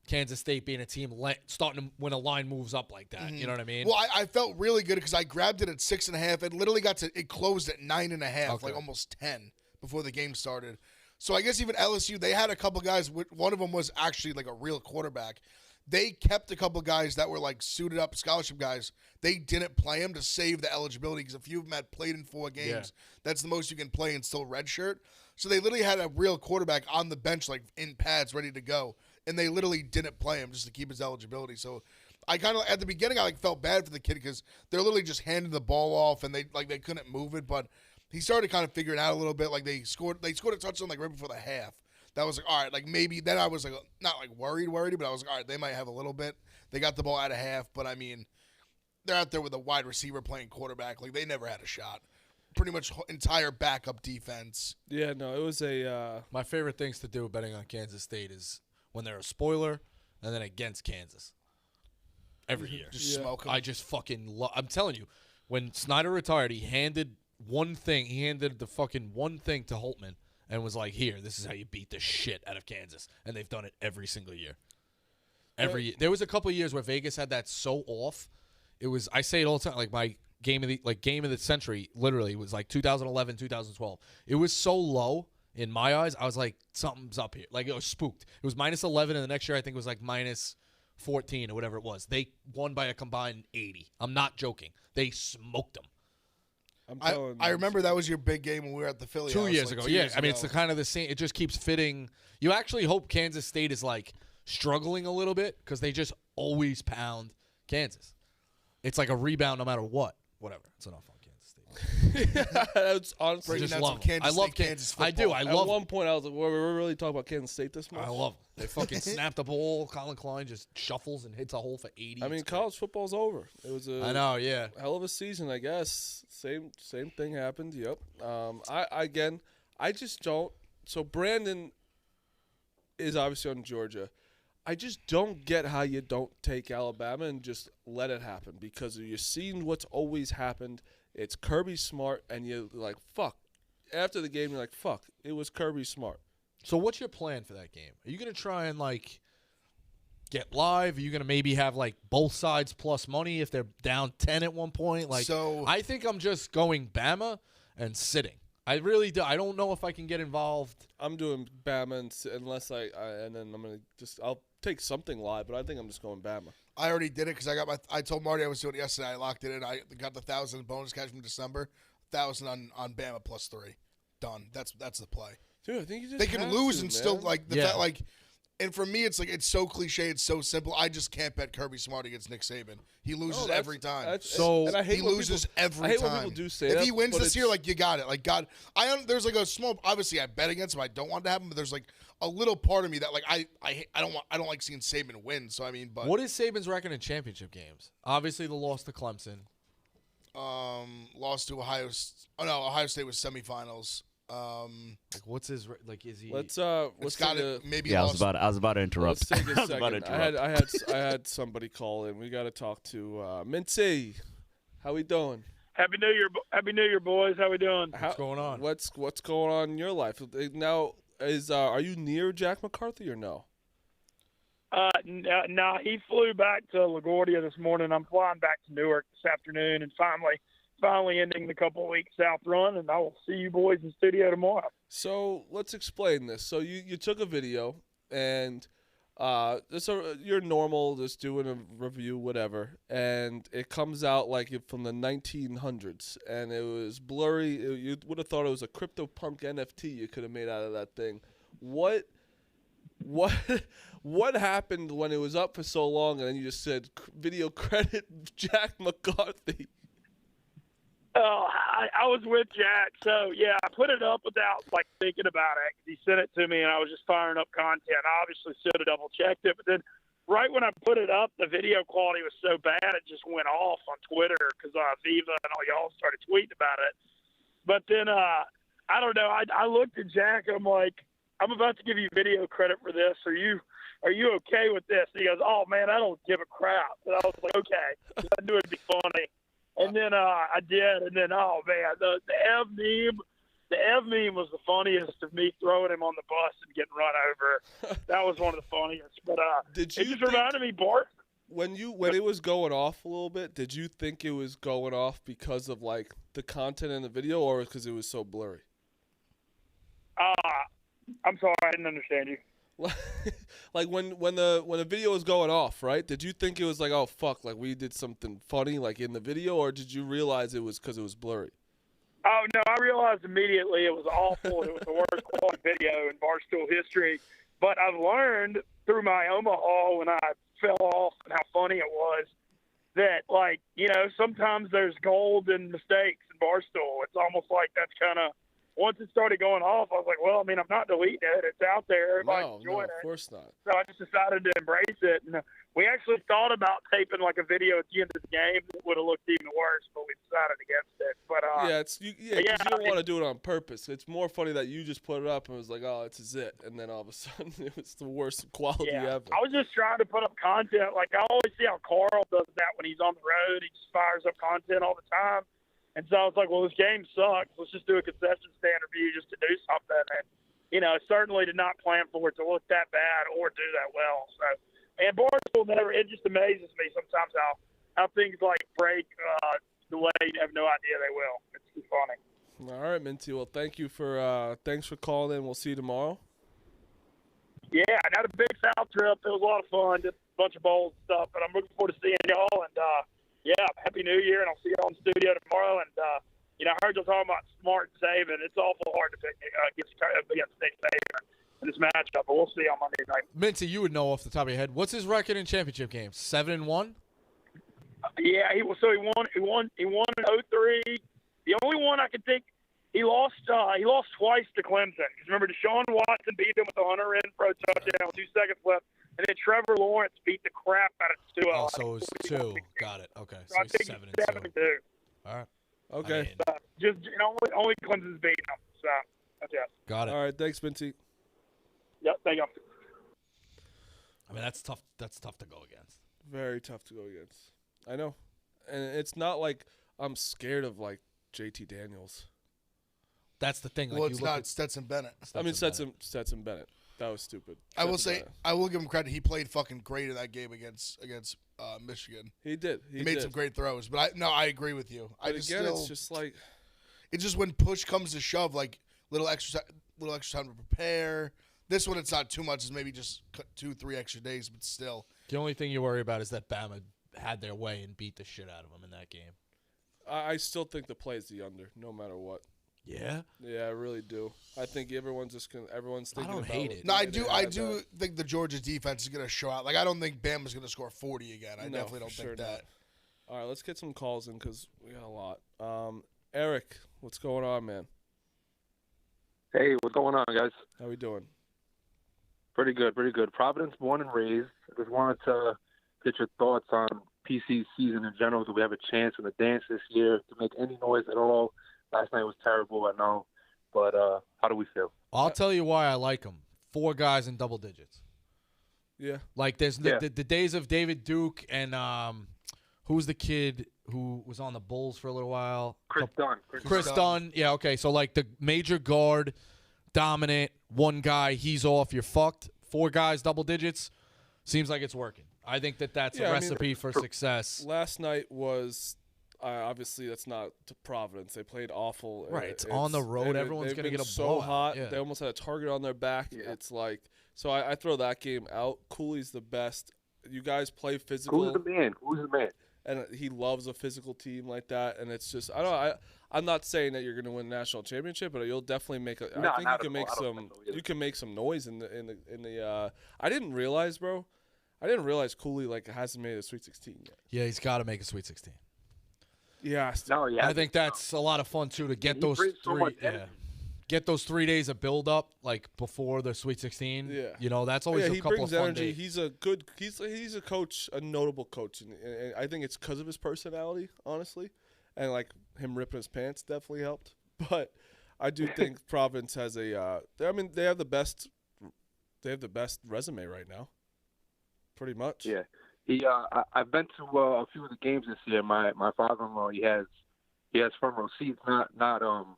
Kansas State being a team starting to, when a line moves up like that. You know what I mean? Well, I felt really good because I grabbed it at 6.5. It literally it closed at 9.5, like almost 10 before the game started. So I guess even LSU, they had a couple guys. One of them was actually like a real quarterback. They kept a couple guys that were like suited up scholarship guys. They didn't play them to save the eligibility because a few of them had played in 4 games. Yeah. That's the most you can play and still redshirt. So they literally had a real quarterback on the bench, like in pads, ready to go. And they literally didn't play him just to keep his eligibility. So I kind of, at the beginning, I felt bad for the kid because they're literally just handing the ball off and they couldn't move it. But he started to kind of figure it out a little bit. Like they scored a touchdown like right before the half. That was like, all right, like maybe then I was like not like worried, but I was like, all right, they might have a little bit. They got the ball out of half, but I mean, they're out there with a wide receiver playing quarterback. Like they never had a shot. Pretty much entire backup defense. Yeah, no, it was my favorite things to do betting on Kansas State is when they're a spoiler and then against Kansas. Every year. Just smoke them. I just fucking I'm telling you, when Snyder retired, he handed the fucking one thing to Holtman and was like, here, this is how you beat the shit out of Kansas. And they've done it every single year. Every year. There was a couple of years where Vegas had that so off. It was, I say it all the time, like my game of the century literally was like 2011, 2012. It was so low in my eyes. I was like, something's up here. Like it was spooked. It was -11, and the next year I think it was like -14 or whatever it was. They won by a combined 80. I'm not joking. They smoked them. I remember that was your big game when we were at the Philly. 2 years ago. Yeah, I mean, it's the kind of the same. It just keeps fitting. You actually hope Kansas State is like struggling a little bit because they just always pound Kansas. It's like a rebound no matter what. Whatever. It's enough on Kansas State. That's honestly just love them. I love Kansas football. I do. I love At one point, I was like, we're really talking about Kansas State this much? I love them. They fucking snapped the ball. Colin Klein just shuffles and hits a hole for 80. I mean, college football's over. It was I know, yeah. hell of a season, I guess. Same thing happened. Yep. I just don't. So Brandon is obviously on Georgia. I just don't get how you don't take Alabama and just let it happen because you're seeing what's always happened. It's Kirby Smart, and you're like, fuck. After the game, you're like, fuck, it was Kirby Smart. So what's your plan for that game? Are you going to try and, like, get live? Are you going to maybe have, like, both sides plus money if they're down 10 at one point? Like, so I think I'm just going Bama and sitting. I really do. I don't know if I can get involved. I'm doing Bama unless and then I'm going to just – I'll take something live, but I think I'm just going Bama. I already did it because I told Marty I was doing it yesterday. I locked it in. I got the 1,000 bonus cash from December, 1,000 on Bama plus 3. Done. That's the play. Dude, I think you just they can lose and man. still like the fact, like. And for me, it's like it's so cliche, it's so simple. I just can't bet Kirby Smart against Nick Saban. He loses every time. And I hate he loses every time. I hate when people do say if that. If he wins this year, like you got it. Like God, there's like a small. Obviously, I bet against him. I don't want it to happen, but there's like a little part of me that like I don't like seeing Saban win. So I mean, but what is Saban's record in championship games? Obviously, the loss to Clemson. Lost to Ohio. Oh no, Ohio State was semifinals. Like what's his like? Is he? Let's got it. Maybe. Yeah, I was about to interrupt. Let's take a second. I had somebody call in. We got to talk to Mincy. How we doing? Happy New Year, boys. How we doing? What's going on? What's going on in your life now? Are you near Jack McCarthy or no? No, he flew back to LaGuardia this morning. I'm flying back to Newark this afternoon, and finally ending the couple-week South run, and I will see you boys in studio tomorrow. So let's explain this. So you took a video, and you're normal, just doing a review, whatever, and it comes out like from the 1900s, and it was blurry. You would have thought it was a CryptoPunk NFT you could have made out of that thing. What happened when it was up for so long, and then you just said video credit Jack McCarthy? Oh, I was with Jack, so yeah, I put it up without like thinking about it. He sent it to me, and I was just firing up content. I obviously should have double checked it, but then right when I put it up, the video quality was so bad it just went off on Twitter because Viva and all y'all started tweeting about it. But then I don't know. I looked at Jack, and I'm like, I'm about to give you video credit for this. Are you okay with this? And he goes, oh man, I don't give a crap. And I was like, okay, I knew it'd be funny. And then I did, and then oh man, the The Ev meme was the funniest of me throwing him on the bus and getting run over. That was one of the funniest. But it just reminded me, Bart. When it was going off a little bit, did you think it was going off because of like the content in the video, or because it was so blurry? I'm sorry, I didn't understand you. Like when the video was going off, right? Did you think it was like, oh fuck, like we did something funny like in the video, or did you realize it was because it was blurry? Oh no, I realized immediately it was awful. It was the worst quality video in Barstool history. But I've learned through my Omaha when I fell off and how funny it was that, like, you know, sometimes there's gold in mistakes in Barstool. It's almost like that's kind of, once it started going off, I was like, well, I mean, I'm not deleting it. It's out there. Everybody's enjoying it. Of course not. So I just decided to embrace it. And we actually thought about taping like a video at the end of the game that would have looked even worse, but we decided against it. But you don't want to do it on purpose. It's more funny that you just put it up and was like, oh, this is it. And then all of a sudden it was the worst quality ever. I was just trying to put up content. Like, I always see how Carl does that when he's on the road. He just fires up content all the time. And so I was like, well, this game sucks. Let's just do a concession stand review just to do something. And, you know, certainly did not plan for it to look that bad or do that well. So, and Barstool it just amazes me sometimes how things like break the way you have no idea they will. It's too funny. All right, Minty. Well, thanks for calling in. We'll see you tomorrow. Yeah, I had a big South trip. It was a lot of fun. Did a bunch of bowls and stuff. But I'm looking forward to seeing y'all. And, yeah, Happy New Year, and I'll see you all in the studio tomorrow. And, you know, I heard you talking about Smart and Saban. It's awful hard to pick against State Saban in this matchup, but we'll see on Monday night. Minty, you would know off the top of your head. What's his record in championship games? 7-1? Yeah, he won in 03. The only one I can think he lost twice to Clemson. Because remember, Deshaun Watson beat him with a Hunter Renfrow touchdown with 2 seconds left. And then Trevor Lawrence beat the crap out of Tua. Oh, so it was 2. Got it. Okay. So I he's think 7-2. 7-2. All right. Okay. Just only Clemson's beating them. So that's it. Got it. All right. Thanks, Minty. Yep. Thank you. I mean, that's tough. That's tough to go against. Very tough to go against. I know. And it's not like I'm scared of, like, JT Daniels. That's the thing. Like, well, it's not Stetson Bennett. Stetson Bennett. That was stupid. I will say, I will give him credit. He played fucking great in that game against Michigan. He did. He made some great throws. But I agree with you. But it's just like, it's just when push comes to shove, like little extra time to prepare. This one, it's not too much. It's maybe just 2-3 extra days, but still. The only thing you worry about is that Bama had their way and beat the shit out of them in that game. I still think the play is the under, no matter what. Yeah? Yeah, I really do. I think everyone's thinking I don't hate it. No, I do think the Georgia defense is going to show out. Like, I don't think Bama's going to score 40 again. I definitely don't think that. All right, let's get some calls in because we got a lot. Eric, what's going on, man? Hey, what's going on, guys? How we doing? Pretty good. Providence born and raised. I just wanted to get your thoughts on PC season in general. Do we have a chance in the dance this year to make any noise at all? Last night was terrible, I know. But how do we feel? I'll tell you why I like them. 4 guys in double digits. Yeah. Like, there's the days of David Duke and who's the kid who was on the Bulls for a little while? Chris Dunn. Chris Dunn. Yeah, okay. So, like, the major guard, dominant, one guy, he's off, you're fucked. 4 guys, double digits. Seems like it's working. I think that's a recipe for success. Last night was... obviously, that's not to Providence. They played awful. Right, it's on the road. Everyone's going to get a so blowout. hot. Yeah. They almost had a target on their back. Yeah. It's like, so I throw that game out. Cooley's the best. You guys play physical. Who's the man? And he loves a physical team like that. And it's just, I'm not saying that you're going to win the national championship, but you'll definitely make a. I think you can make some. You can make some noise in the. I didn't realize, bro. Cooley hasn't made a Sweet 16 yet. Yeah, he's got to make a Sweet 16. Yeah. No, yeah. I think that's a lot of fun too to get those 3 get those 3 days of build up like before the Sweet 16. Yeah. You know, that's always a couple of fun energy. days. He's a good he's a coach, a notable coach, and I think it's because of his personality, honestly. And like him ripping his pants definitely helped. But I do think Providence has they have the best resume right now. Pretty much. Yeah. I've been to a few of the games this year. My father-in-law, he has front row seats, not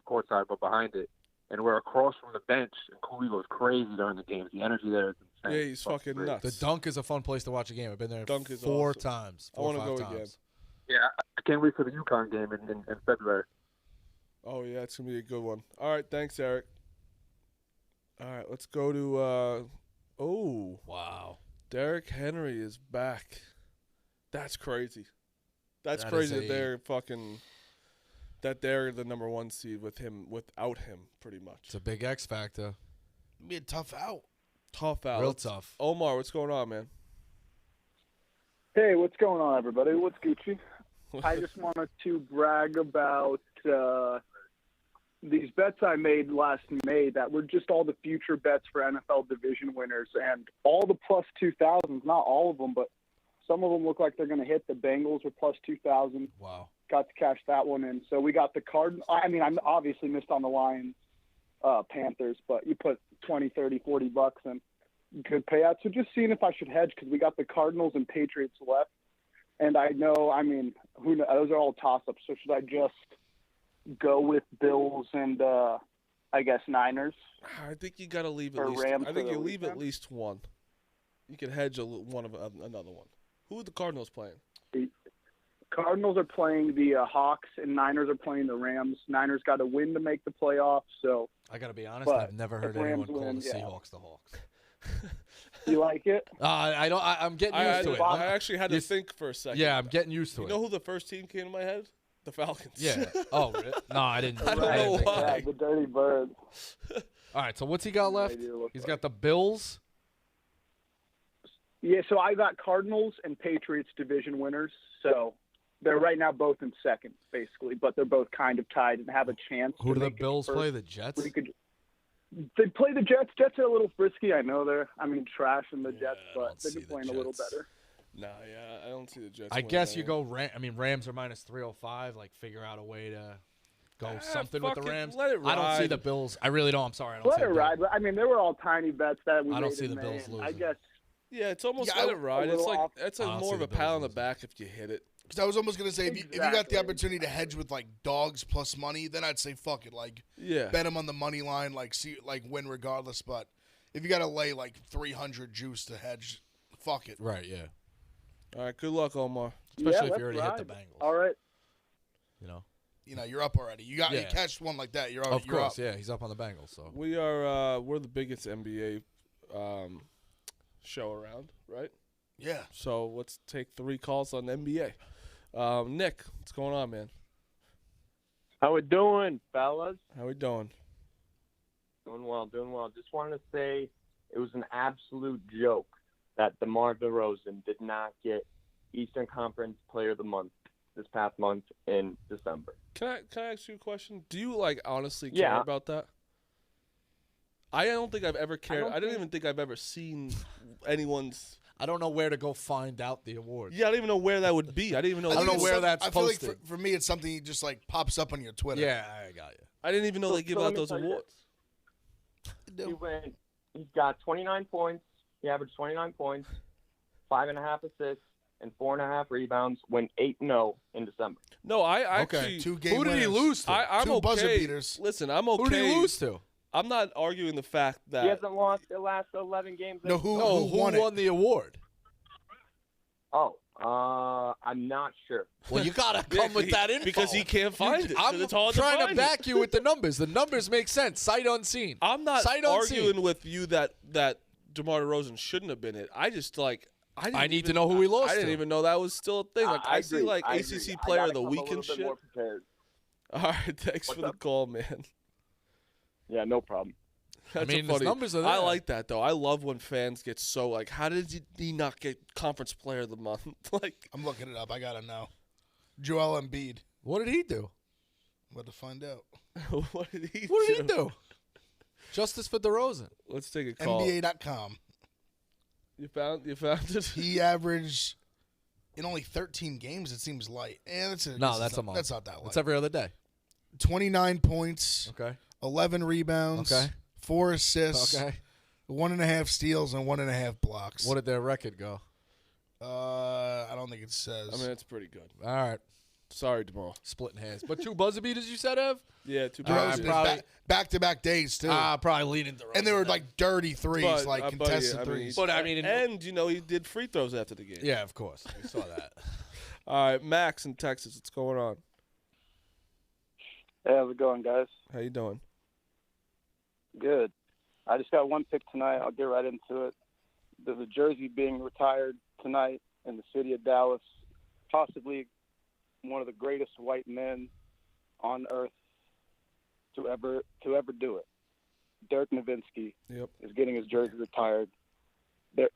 courtside, but behind it. and we're across from the bench, and Cooley goes crazy during the games. The energy there is insane. Yeah, he's fucking great. nuts. The Dunk is a fun place to watch a game. I've been there Dunk is four awesome. times. I want to go times. again. Yeah, I can't wait for the UConn game in February. Oh, yeah, it's going to be a good one. All right, thanks, Eric. All right, let's go to Wow. Derrick Henry is back. That's crazy. That's That crazy is that they're the number 1 seed without him, pretty much. It's a big X factor. It'd be a tough out. Tough out. Real tough. Omar, what's going on, man? Hey, what's going on, everybody? What's Gucci? I just wanted to brag about these bets I made last May that were just all the future bets for NFL division winners, and all the plus 2,000s, not all of them, but some of them look like they're going to hit. The Bengals were plus 2,000. Wow. Got to cash that one in. So we got the I obviously missed on the Lions, Panthers, but you put 20, 30, 40 bucks in. Good payout. So just seeing if I should hedge, because we got the Cardinals and Patriots left. And I know, who knows, those are all toss-ups. So should I just go with Bills and, I guess, Niners? I think you got to leave at Or least. Rams I think for you the leave at weekend? least one. You can hedge another one. Who are the Cardinals playing? The Cardinals are playing the Hawks, and Niners are playing the Rams. Niners got to win to make the playoffs. So I got to be honest, but I've never heard if Rams anyone call win, the yeah. Seahawks the Hawks. You like it? I don't. I'm getting used to it. I actually had to think for a second. Yeah, I'm getting used to You it. know who the first team came to my head? The Falcons. Yeah. Oh, really? No, I didn't. I don't know didn't think why. that. Yeah, the Dirty Birds. All right. So what's he got left? idea what He's it got the Bills. Yeah, so I got Cardinals and Patriots division winners. So they're right now both in second, basically, but they're both kind of tied and have a chance. Who to do the make it Bills first. play? The Jets. They play the Jets. Jets are a little frisky. I know they're, trash in the Jets, I but don't they've see been the playing a little Jets. better. Nah, yeah, I don't see the Jets. I winning guess that you one. go Rams are minus 305. Like figure out a way to go something with the fuck it, Rams. let it I don't see ride. the Bills. I really don't. I'm sorry. I don't Let see it the ride. Bills. But, they were all tiny bets that we I don't made see in the May, Bills and losing. I guess Yeah, it's almost Yeah, let it ride. It's little like off. it's I like don't more see of the a pat on the Bills back if you hit it. Because I was almost gonna say, if you got the Exactly. opportunity to hedge with like dogs plus money, then I'd say fuck it, like Yeah. bet them on the money line, win regardless. But if you got to lay like 300 juice to hedge, fuck it. Right. Yeah. All right, good luck, Omar. Especially if let's you already ride. hit the Bengals. All right. You know. You're up already. You Yeah. catched one like that. You're Of you're course. up. Yeah. He's up on the Bengals. So. We're the biggest NBA show around, right? Yeah. So let's take 3 calls on NBA. Nick, what's going on, man? How we doing, fellas? How we doing? Doing well. Just wanted to say it was an absolute joke that DeMar DeRozan did not get Eastern Conference Player of the Month this past month in December. Can I ask you a question? Do you honestly care about that? I don't think I've ever cared. I don't even think I've ever seen anyone's. I don't know where to go find out the award. Yeah, I don't even know where that would be. I didn't even know. I don't know where that's I feel posted. like for me, it's something that just like pops up on your Twitter. Yeah, I got you. I didn't even know they give let out me those tell you awards. He's got 29 points. He averaged 29 points, 5.5 assists, and 4.5 rebounds. Went 8-0 in December. No, I Okay. actually. 2 game Who did he winners. lose to? I'm 2 okay. buzzer beaters. Listen, I'm okay. Who did he lose to? I'm not arguing the fact that He hasn't lost the last 11 games. No, who Who won it? won the award? I'm not sure. Well, you gotta come with that info because he can't find it. I'm It's hard trying to find back it. you with the numbers. The numbers make sense. Sight unseen. I'm not Sight arguing unseen. with you that DeMar DeRozan shouldn't have been it. I just I need to know who he lost I didn't to. even know that was still a thing. Like I see agree. I ACC agree. Player I of the gotta come Week a and little bit shit. more prepared. All right, thanks What's for the up? call, man. Yeah, no problem. That's mean, a his funny. numbers are I there. like that though. I love when fans get so like, how did he not get Conference Player of the Month? Like, I'm looking it up. I gotta know. Joel Embiid. What did he do? I'm about to find out. what did he? What did he do? Justice for DeRozan. Let's take a call. NBA.com. You found it. He averaged in only 13 games. It seems light. That's a month. That's not that light. It's every other day. 29 points. Okay. 11 rebounds. Okay. 4 assists. Okay. 1.5 steals and 1.5 blocks. What did their record go? I don't think it says. I mean, it's pretty good. All right. Sorry, Jamal. Splitting hairs. But 2 buzzer beaters, you said, Ev? Yeah, 2 DeRozan buzzer is back-to-back days, too. Probably leaning DeRozan. And they were like dirty threes, contested threes. threes. But I mean, and he did free throws after the game. Yeah, of course. We saw that. All right, Max in Texas, what's going on? Hey, how's it going, guys? How you doing? Good. I just got one pick tonight. I'll get right into it. There's a jersey being retired tonight in the city of Dallas. Possibly one of the greatest white men on earth to ever do it. Dirk Nowitzki is getting his jersey retired. They're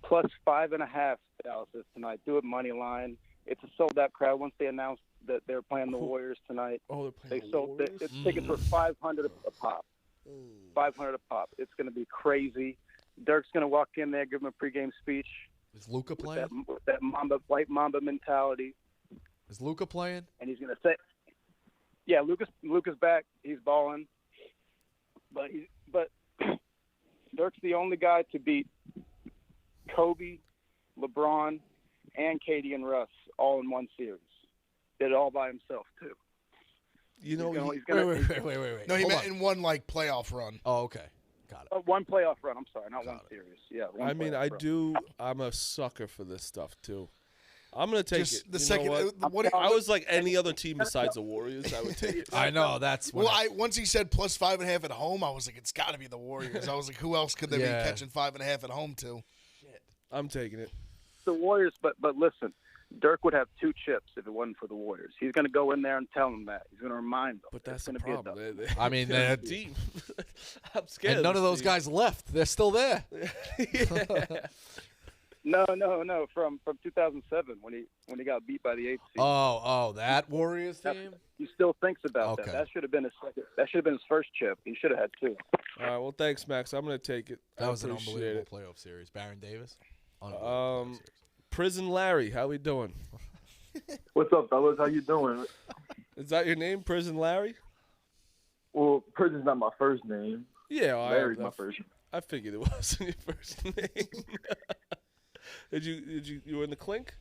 plus 5.5 Dallas is tonight. Do it money line. It's a sold out crowd. Once they announced that they're playing the Warriors tonight, they sold it. Tickets were $500 a pop. $500 a pop. It's going to be crazy. Dirk's going to walk in there, give him a pregame speech. Is Luka playing? With that white Mamba mentality. Is Luka playing? And he's going to say, "Yeah, Luka's back. He's balling." But Dirk's the only guy to beat Kobe, LeBron, and Katie and Russ all in one series. Did it all by himself too. You know, he's gonna, wait. No, he meant in one playoff run. Oh, okay. Got it. One playoff run. I'm sorry, not one series. Yeah. I'm a sucker for this stuff too. I'm gonna take Just it. the second- I was like any other team besides the Warriors. I would take it. I know that's what once he said plus 5.5 at home, I was like, it's got to be the Warriors. I was like, who else could they be catching 5.5 at home to? I'm taking it. The Warriors, but listen, Dirk would have 2 chips if it wasn't for the Warriors. He's going to go in there and tell them that. He's going to remind them. But that's the problem. I mean, they're deep. I'm scared. And none of those team. guys left. They're still there. No. From 2007 when he got beat by the 8th seed. Oh, that Warriors team. He still thinks about Okay. that. That should have been his second. That should have been his first chip. He should have had 2. All right. Well, thanks, Max. I'm gonna take it. That was an appreciate unbelievable it. playoff series. Baron Davis. Prison Larry, how we doing? What's up, fellas? How you doing? Is that your name, Prison Larry? Well, Prison's not my first name. Yeah, Larry's my first. I figured it wasn't your first name. Did you were in the clink?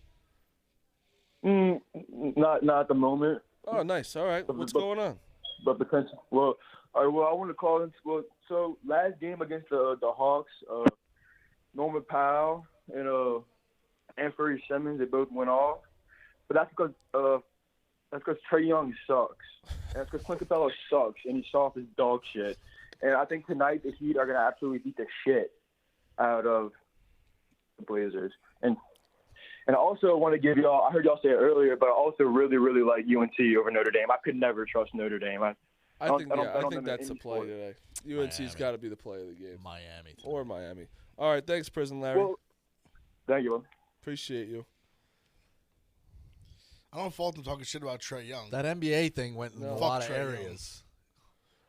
Not at the moment. Oh, nice. All right. What's going on? But potential. Well, all right. Well, I want to call in. Well, so last game against the Hawks, Norman Powell and Anthony Simmons, they both went off. But that's because Trae Young sucks. And that's because Clint Capella sucks, and he's soft as dog shit. And I think tonight the Heat are going to absolutely beat the shit out of the Blazers. And I also want to give y'all, I heard y'all say it earlier, but I also really, really like UNC over Notre Dame. I could never trust Notre Dame. I think that's the play today. UNC's got to be the play of the game. Miami. Or Miami. All right, thanks, Prison Larry. Well, thank you. Appreciate you. I don't fault him talking shit about Trae Young. That NBA thing went in a lot of Trae areas.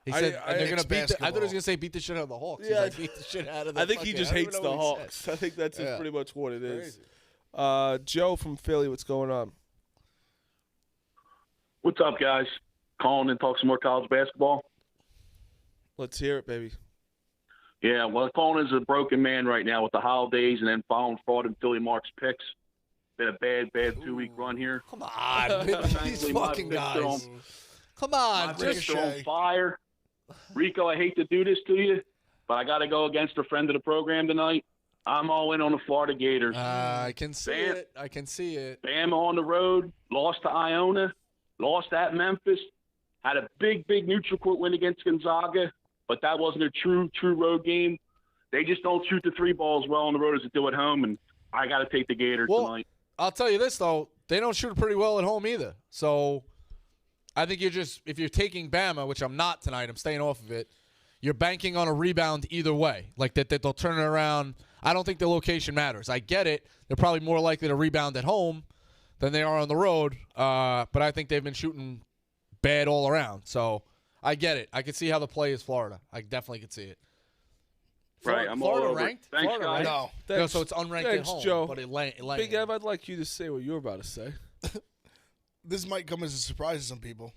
He said they're gonna beat. I thought he was gonna say beat the shit out of the Hawks. Yeah, He's like, beat the shit out of the I think he just hates the Hawks. I think that's pretty much what it is. Joe from Philly, what's going on? What's up, guys? Calling and talk some more college basketball. Let's hear it, baby. Yeah, well, calling is a broken man right now with the holidays and then following fraud and Philly Mark's picks. Been a bad 2-week run here. Come on, these fucking guys. Come on, my picks are on fire. Rico, I hate to do this to you, but I got to go against a friend of the program tonight. I'm all in on the Florida Gators. I can see it. I can see it. Bama on the road, lost to Iona, lost at Memphis, had a big neutral court win against Gonzaga, but that wasn't a true road game. They just don't shoot the 3 balls well on the road as they do at home, and I got to take the Gators tonight. I'll tell you this, though. They don't shoot pretty well at home either. So I think if you're taking Bama, which I'm not tonight, I'm staying off of it, you're banking on a rebound either way. Like that they'll turn it around. I don't think the location matters. I get it. They're probably more likely to rebound at home than they are on the road. But I think they've been shooting bad all around. So I get it. I can see how the play is Florida. I definitely can see it. Right, I'm Florida all over. ranked? Thanks, Florida guys. ranked? No. No, so it's unranked at home. Joe. But it lay Big Ev, I'd like you to say what you were about to say. This might come as a surprise to some people.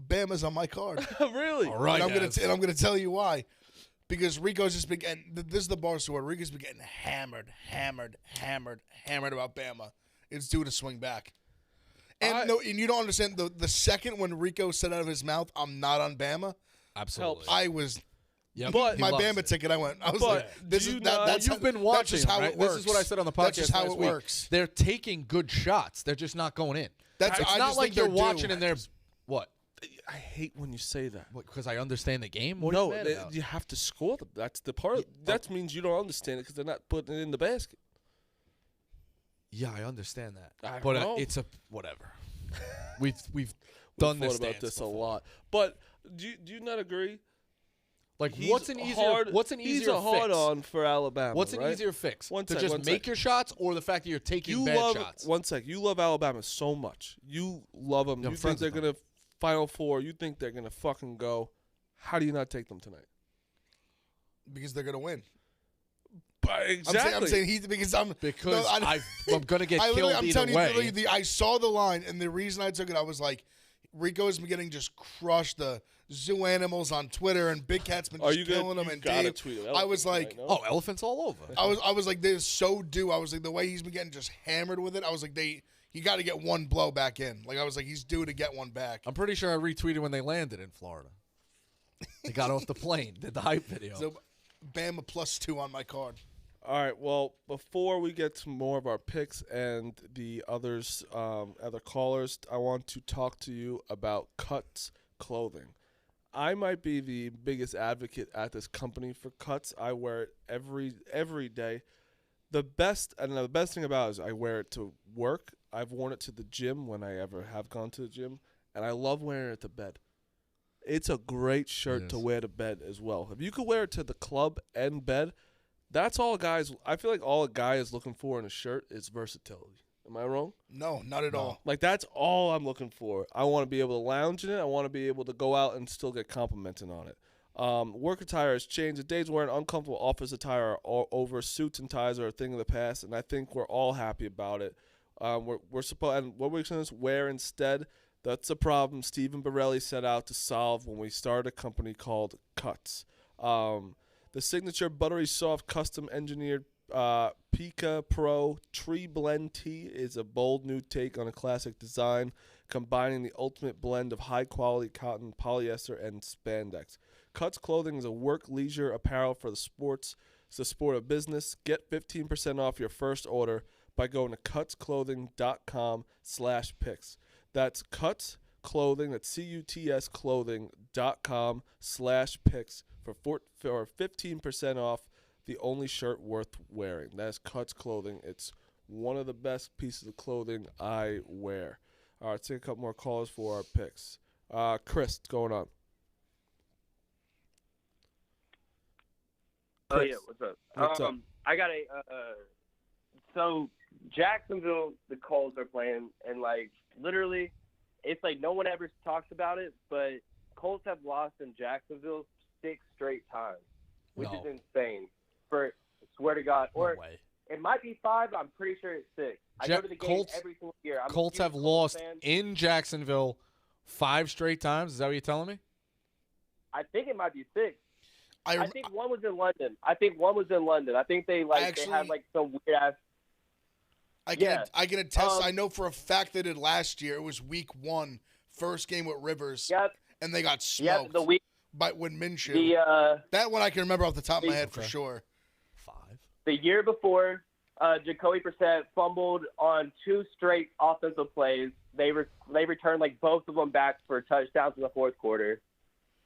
Bama's on my card. Really? All right, and I'm gonna tell you why. Because Rico's just been getting, this is the Barstool word. Rico's been getting hammered about Bama. It's due to swing back. And and you don't understand the second when Rico said out of his mouth, "I'm not on Bama." Absolutely. I was. Yeah, but my Bama ticket, I was like, "This is that's you've been watching. That's just how right? it works. This is what I said on the podcast. That's just how last it week. works. They're taking good shots. They're just not going in. That's it's I not just like think you're they're watching due. and they're what. I hate when you say that. Because I understand the game. What No, are you mad about? you have to score them. That's the part. That means you don't understand it because they're not putting it in the basket. Yeah, I understand that. I but know. It's a whatever. We've We've done thought this about dance this before. a lot. But do you not agree? Like, He's what's an easier? What's an easier He's a hard fix? on for Alabama. What's an right? easier fix? One to sec, just one make sec. your shots, or the fact that you're taking You bad love shots? one sec. You love Alabama so much. You love them. Yeah, I'm You think friends they're with gonna Final Four. You think they're gonna fucking go. How do you not take them tonight? Because they're gonna win. But exactly. I'm saying he's because I'm gonna get I literally- killed I'm either telling you, way. literally, I saw the line, and the reason I took it, I was like, Rico's been getting just crushed. The zoo animals on Twitter, and Big Cat's been Are just you gonna- killing them. you And gotta Dave, tweet it. I was Elephants, like, right? Oh, elephants all over. I was like, they're so due. I was like, the way he's been getting just hammered with it. I was like, you got to get one blow back in. Like I was like, he's due to get one back. I'm pretty sure I retweeted when they landed in Florida. They got off the plane, did the hype video. So, Bama +2 on my card. All right. Well, before we get to more of our picks and the others, other callers, I want to talk to you about Cuts Clothing. I might be the biggest advocate at this company for Cuts. I wear it every day. The best thing about it is I wear it to work. I've worn it to the gym when I ever have gone to the gym, and I love wearing it to bed. It's a great shirt to wear to bed as well. If you could wear it to the club and bed, that's all guys. I feel like all a guy is looking for in a shirt is versatility. Am I wrong? No, not at all. Like, that's all I'm looking for. I want to be able to lounge in it. I want to be able to go out and still get complimented on it. Work attire has changed. The days wearing uncomfortable office attire over suits and ties are a thing of the past, and I think we're all happy about it. We're supposed, and what we're going to wear instead. That's a problem Stephen Borelli set out to solve when we started a company called Cuts. The signature buttery soft custom engineered Pika Pro Tree Blend Tee is a bold new take on a classic design, combining the ultimate blend of high quality cotton, polyester, and spandex. Cuts Clothing is a work leisure apparel for the sports. It's the sport of business. Get 15% off your first order by going to cutsclothing.com/picks. That's Cuts Clothing. That's CUTS clothing.com/picks for 15% off the only shirt worth wearing. That's Cuts Clothing. It's one of the best pieces of clothing I wear. All right, let's take a couple more calls for our picks. Chris, what's going on? Oh, yeah, what's up? What's up? I got so Jacksonville, the Colts are playing, and, like, literally, it's like no one ever talks about it, but Colts have lost in Jacksonville 6 straight times, which is insane. Swear to God. Or it might be 5, I'm pretty sure it's 6. I go to the game every single year. I'm a Colts huge have Colts lost fan. in Jacksonville 5 straight times. Is that what you're telling me? I think it might be 6. I think one was in London. I think they they had like some weird ass. I can attest. I know for a fact they did last year. It was week 1, first game with Rivers. Yep. And they got smoked. Yep, the week. By when Minshew. That one I can remember off the top of my head for sure. The year before, Jacoby Brissett fumbled on 2 straight offensive plays. They returned like both of them back for touchdowns in the fourth quarter.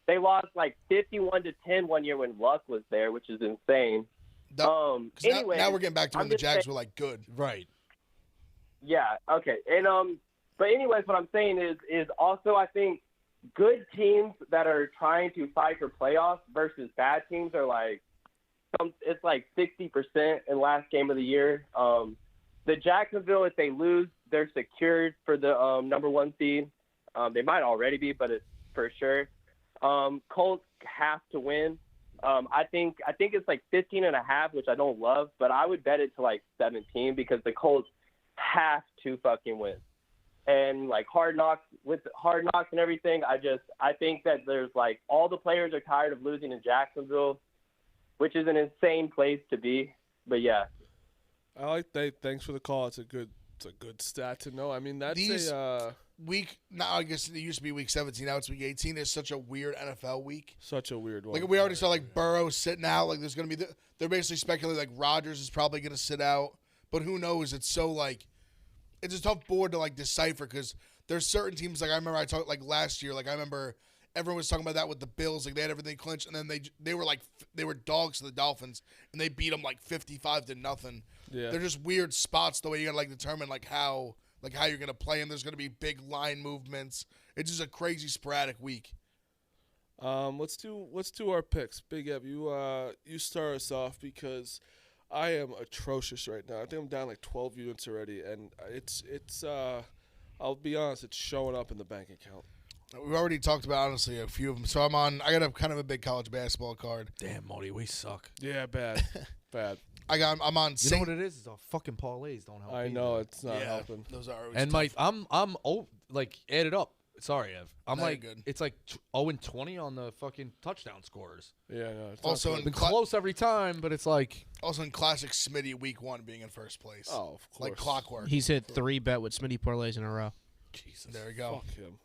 They lost like 51-10 one year when Luck was there, which is insane. Anyway, now we're getting back to when the Jags were like good. Right. Yeah. Okay. And but anyways, what I'm saying is also I think good teams that are trying to fight for playoffs versus bad teams are like it's like 60% in last game of the year. The Jacksonville, if they lose, they're secured for the number 1 seed. They might already be, but it's for sure. Colts have to win. I think it's like 15.5, which I don't love, but I would bet it to like 17 because the Colts have to fucking win. And like Hard Knocks and everything, I think that there's like all the players are tired of losing in Jacksonville, which is an insane place to be. But yeah. I like that. Thanks for the call. It's a good It's a good stat to know. I mean, that's These now I guess it used to be week 17. Now it's week 18. It's such a weird NFL week. Such a weird one. Like we already saw, like Burrow sitting out. Like there's gonna be they're basically speculating like Rodgers is probably gonna sit out, but who knows? It's so like it's a tough board to like decipher because there's certain teams like I remember I talked like last year. Like I remember everyone was talking about that with the Bills. Like they had everything clinched, and then they were dogs to the Dolphins, and they beat them like 55-0. Yeah. They're just weird spots the way you gotta like determine like how you're gonna play them. There's gonna be big line movements. It's just a crazy sporadic week. Let's do our picks. Big Ev, you start us off because I am atrocious right now. I think I'm down like 12 units already, and it's I'll be honest, it's showing up in the bank account. We've already talked about honestly a few of them. So I got a kind of a big college basketball card. Damn, Modi, we suck. Yeah, bad, bad. I'm on. You know what it is? It's our fucking parlays don't help. I know it's not helping. Those are always and tough. I'm like add it up. Sorry, Ev. I'm No, you're like good. it's like 0-20 on the fucking touchdown scorers. Yeah, no. It's Also not in Been close every time, but it's like Also in classic Smitty week 1 being in first place. Oh, of course. Like clockwork. He's hit 3 bet with Smitty parlays in a row. Jesus. There we go. Fuck him.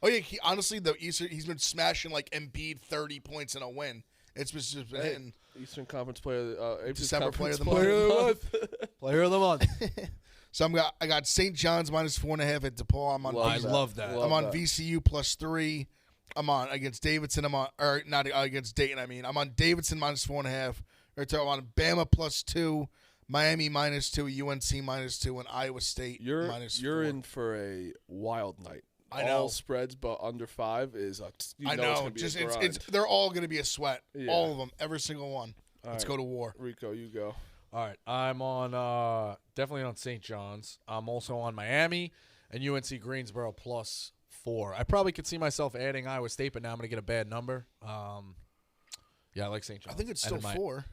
Oh yeah, honestly the Eastern he's been smashing like Embiid 30 points in a win. It's just been hitting. Eastern Conference player, December player of the month. player of the month. So I got St. John's -4.5 at DePaul. I'm on. I love that. I'm on VCU +3. I'm on against Davidson. I'm not against Dayton. I mean, I'm on Davidson -4.5. I'm on Bama +2, Miami -2, UNC -2, and Iowa State -4. You're in for a wild night. I know. All spreads, but under 5 is a. I know. It's gonna be a grind. They're all going to be a sweat. Yeah. All of them, every single one. All Let's right. go to war. Rico, you go. All right, I'm on definitely on St. John's. I'm also on Miami and UNC Greensboro +4. I probably could see myself adding Iowa State, but now I'm gonna get a bad number. Yeah, I like St. John's. I think it's And still then 4.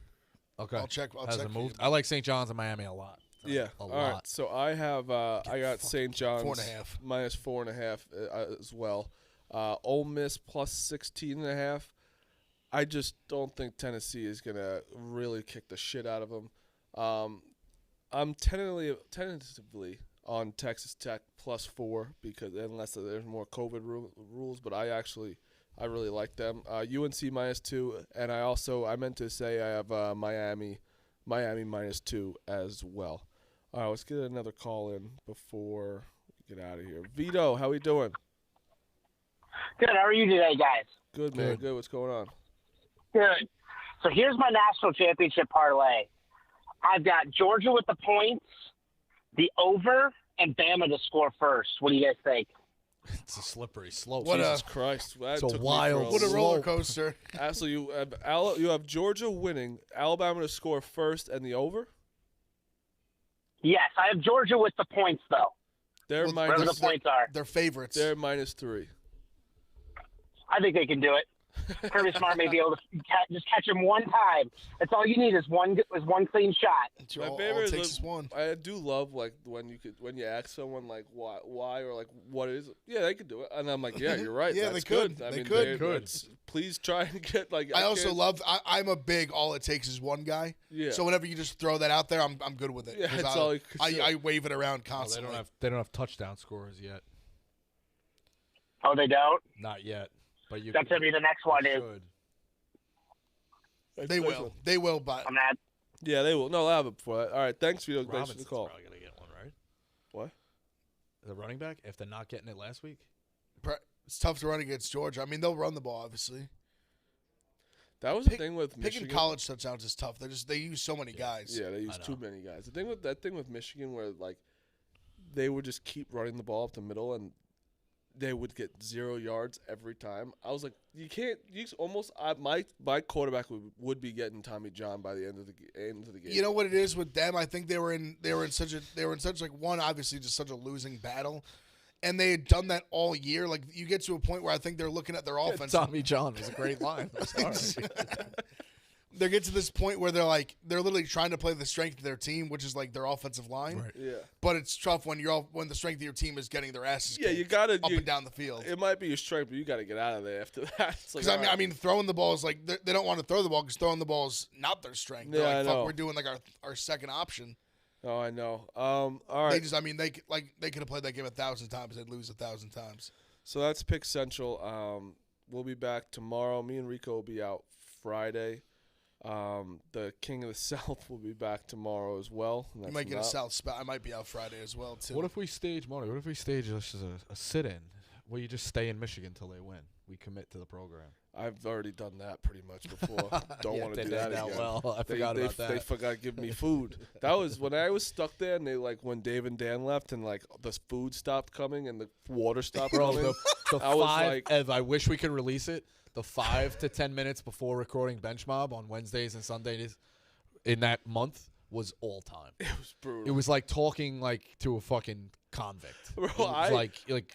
Okay, I'll check. Has check it for you. moved? I like St. John's and Miami a lot. Yeah. a All lot. right. So I have I got St. John's 4.5. -4.5 as well. Ole Miss +16.5. I just don't think Tennessee is gonna really kick the shit out of them. I'm tentatively on Texas Tech +4 because unless there's more COVID rules, but I really like them. UNC -2, and I meant to say I have Miami -2 as well. All right, let's get another call in before we get out of here. Vito, how we doing? Good. How are you today, guys? Good, man. Good. What's going on? Good. So here's my national championship parlay. I've got Georgia with the points, the over, and Bama to score first. What do you guys think? It's a slippery slope. Jesus Christ. That It's a took me wild for What a roller slope. coaster. Absolutely. You have Georgia winning, Alabama to score first, and the over? Yes, I have Georgia with the points, though. They're Whatever the points are. They're favorites. They're -3. I think they can do it. Kirby Smart may be able to just catch him one time. That's all you need is one clean shot. My all favorite it takes is one. I do love like when you ask someone like why or like what is it? Yeah, they could do it, and I'm like, yeah, you're right. Yeah, that's they could. Good. I They mean, could. that's- Please try and get like. I also can't- love. I'm a big. All it takes is one guy. Yeah. So whenever you just throw that out there, I'm good with it. Yeah, 'Cause it's I, all you could say. I wave it around Well, constantly. they don't have touchdown scorers yet. Oh, they don't? Not yet. But you. That's going to be the next one. should. They will. They will. But I'm not. Yeah, they will. No, they'll have it before that. All right, thanks, Vito. Thanks for Robinson's the call. probably gonna get one, right? What? The running back, if they're not getting it last week. it's tough to run against Georgia. I mean, they'll run the ball, obviously. That was the thing with picking Michigan. college touchdowns is tough. They use so many guys. Yeah, they use too many guys. The thing with Michigan where like they would just keep running the ball up the middle and they would get 0 yards every time. I was like, you can't. My quarterback would be getting Tommy John by the end of the game. You know what it is with them? I think they were in such like one, obviously just such a losing battle, and they had done that all year. Like you get to a point where I think they're looking at their offense. Tommy John was a great line. I'm sorry. They get to this point where they're literally trying to play the strength of their team, which is like their offensive line. Right. Yeah. But it's tough when the strength of your team is getting their asses Yeah, kicked you gotta up and down the field. It might be your strength, but you got to get out of there after that. Because I mean, throwing the ball is like they don't want to throw the ball because throwing the ball is not their strength. They're Yeah, like, I fuck, know. we're doing like our second option. Oh, I know. All right. They just, I mean, they could have played that game 1,000 times. They'd lose 1,000 times. So that's Pick Central. We'll be back tomorrow. Me and Rico will be out Friday. The King of the South will be back tomorrow as well. You might get a South spot. I might be out Friday as well, too. What if we stage, Marty? What if we stage just as a sit-in where you just stay in Michigan till they win? We commit to the program. I've already done that pretty much before. Don't want to do that again. Well, I forgot about that. They forgot to give me food. That was when I was stuck there, and when Dave and Dan left, and the food stopped coming and the water stopped coming. I wish we could release it. The 5 to 10 minutes before recording Bench Mob on Wednesdays and Sundays in that month was all time. It was brutal. It was like talking to a fucking convict. Bro, it was like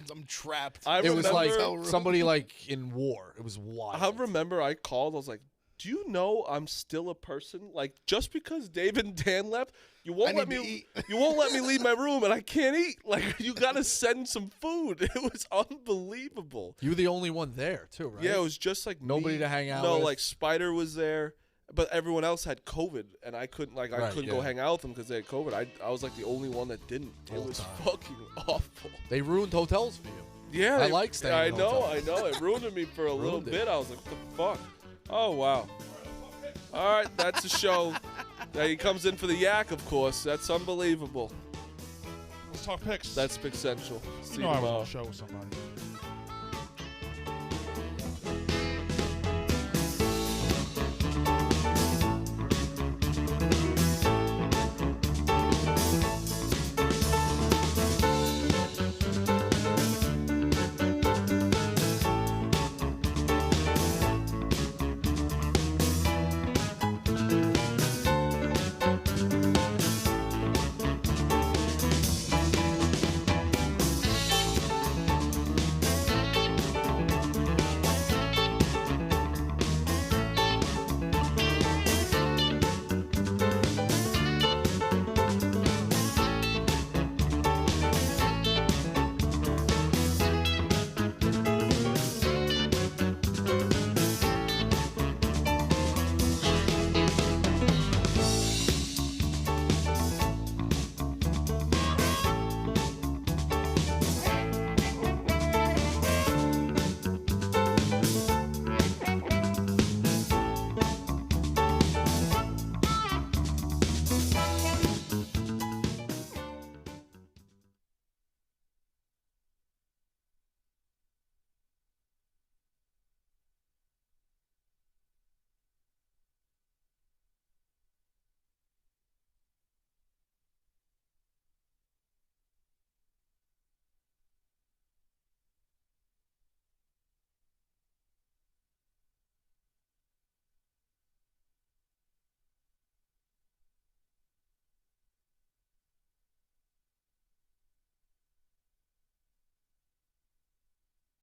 I'm trapped. It was like somebody in war. It was wild. I remember I called. I was like, "Do you know I'm still a person? Like just because Dave and Dan left, you won't let me leave my room, and I can't eat. Like you got to send some food." It was unbelievable. You were the only one there too, right? Yeah, it was just like nobody me. to hang out. No, with. like Spider was there. But everyone else had COVID, and I couldn't go hang out with them because they had COVID. I was like the only one that didn't. It was fucking awful. They ruined hotels for you. Yeah, I like staying. I know. It ruined me for a little bit. I was like, what the fuck? Oh wow. All right, that's the show. Now he comes in for the yak, of course. That's unbelievable. Let's talk picks. That's Pick Central. See you know you I was on tomorrow. the show with somebody.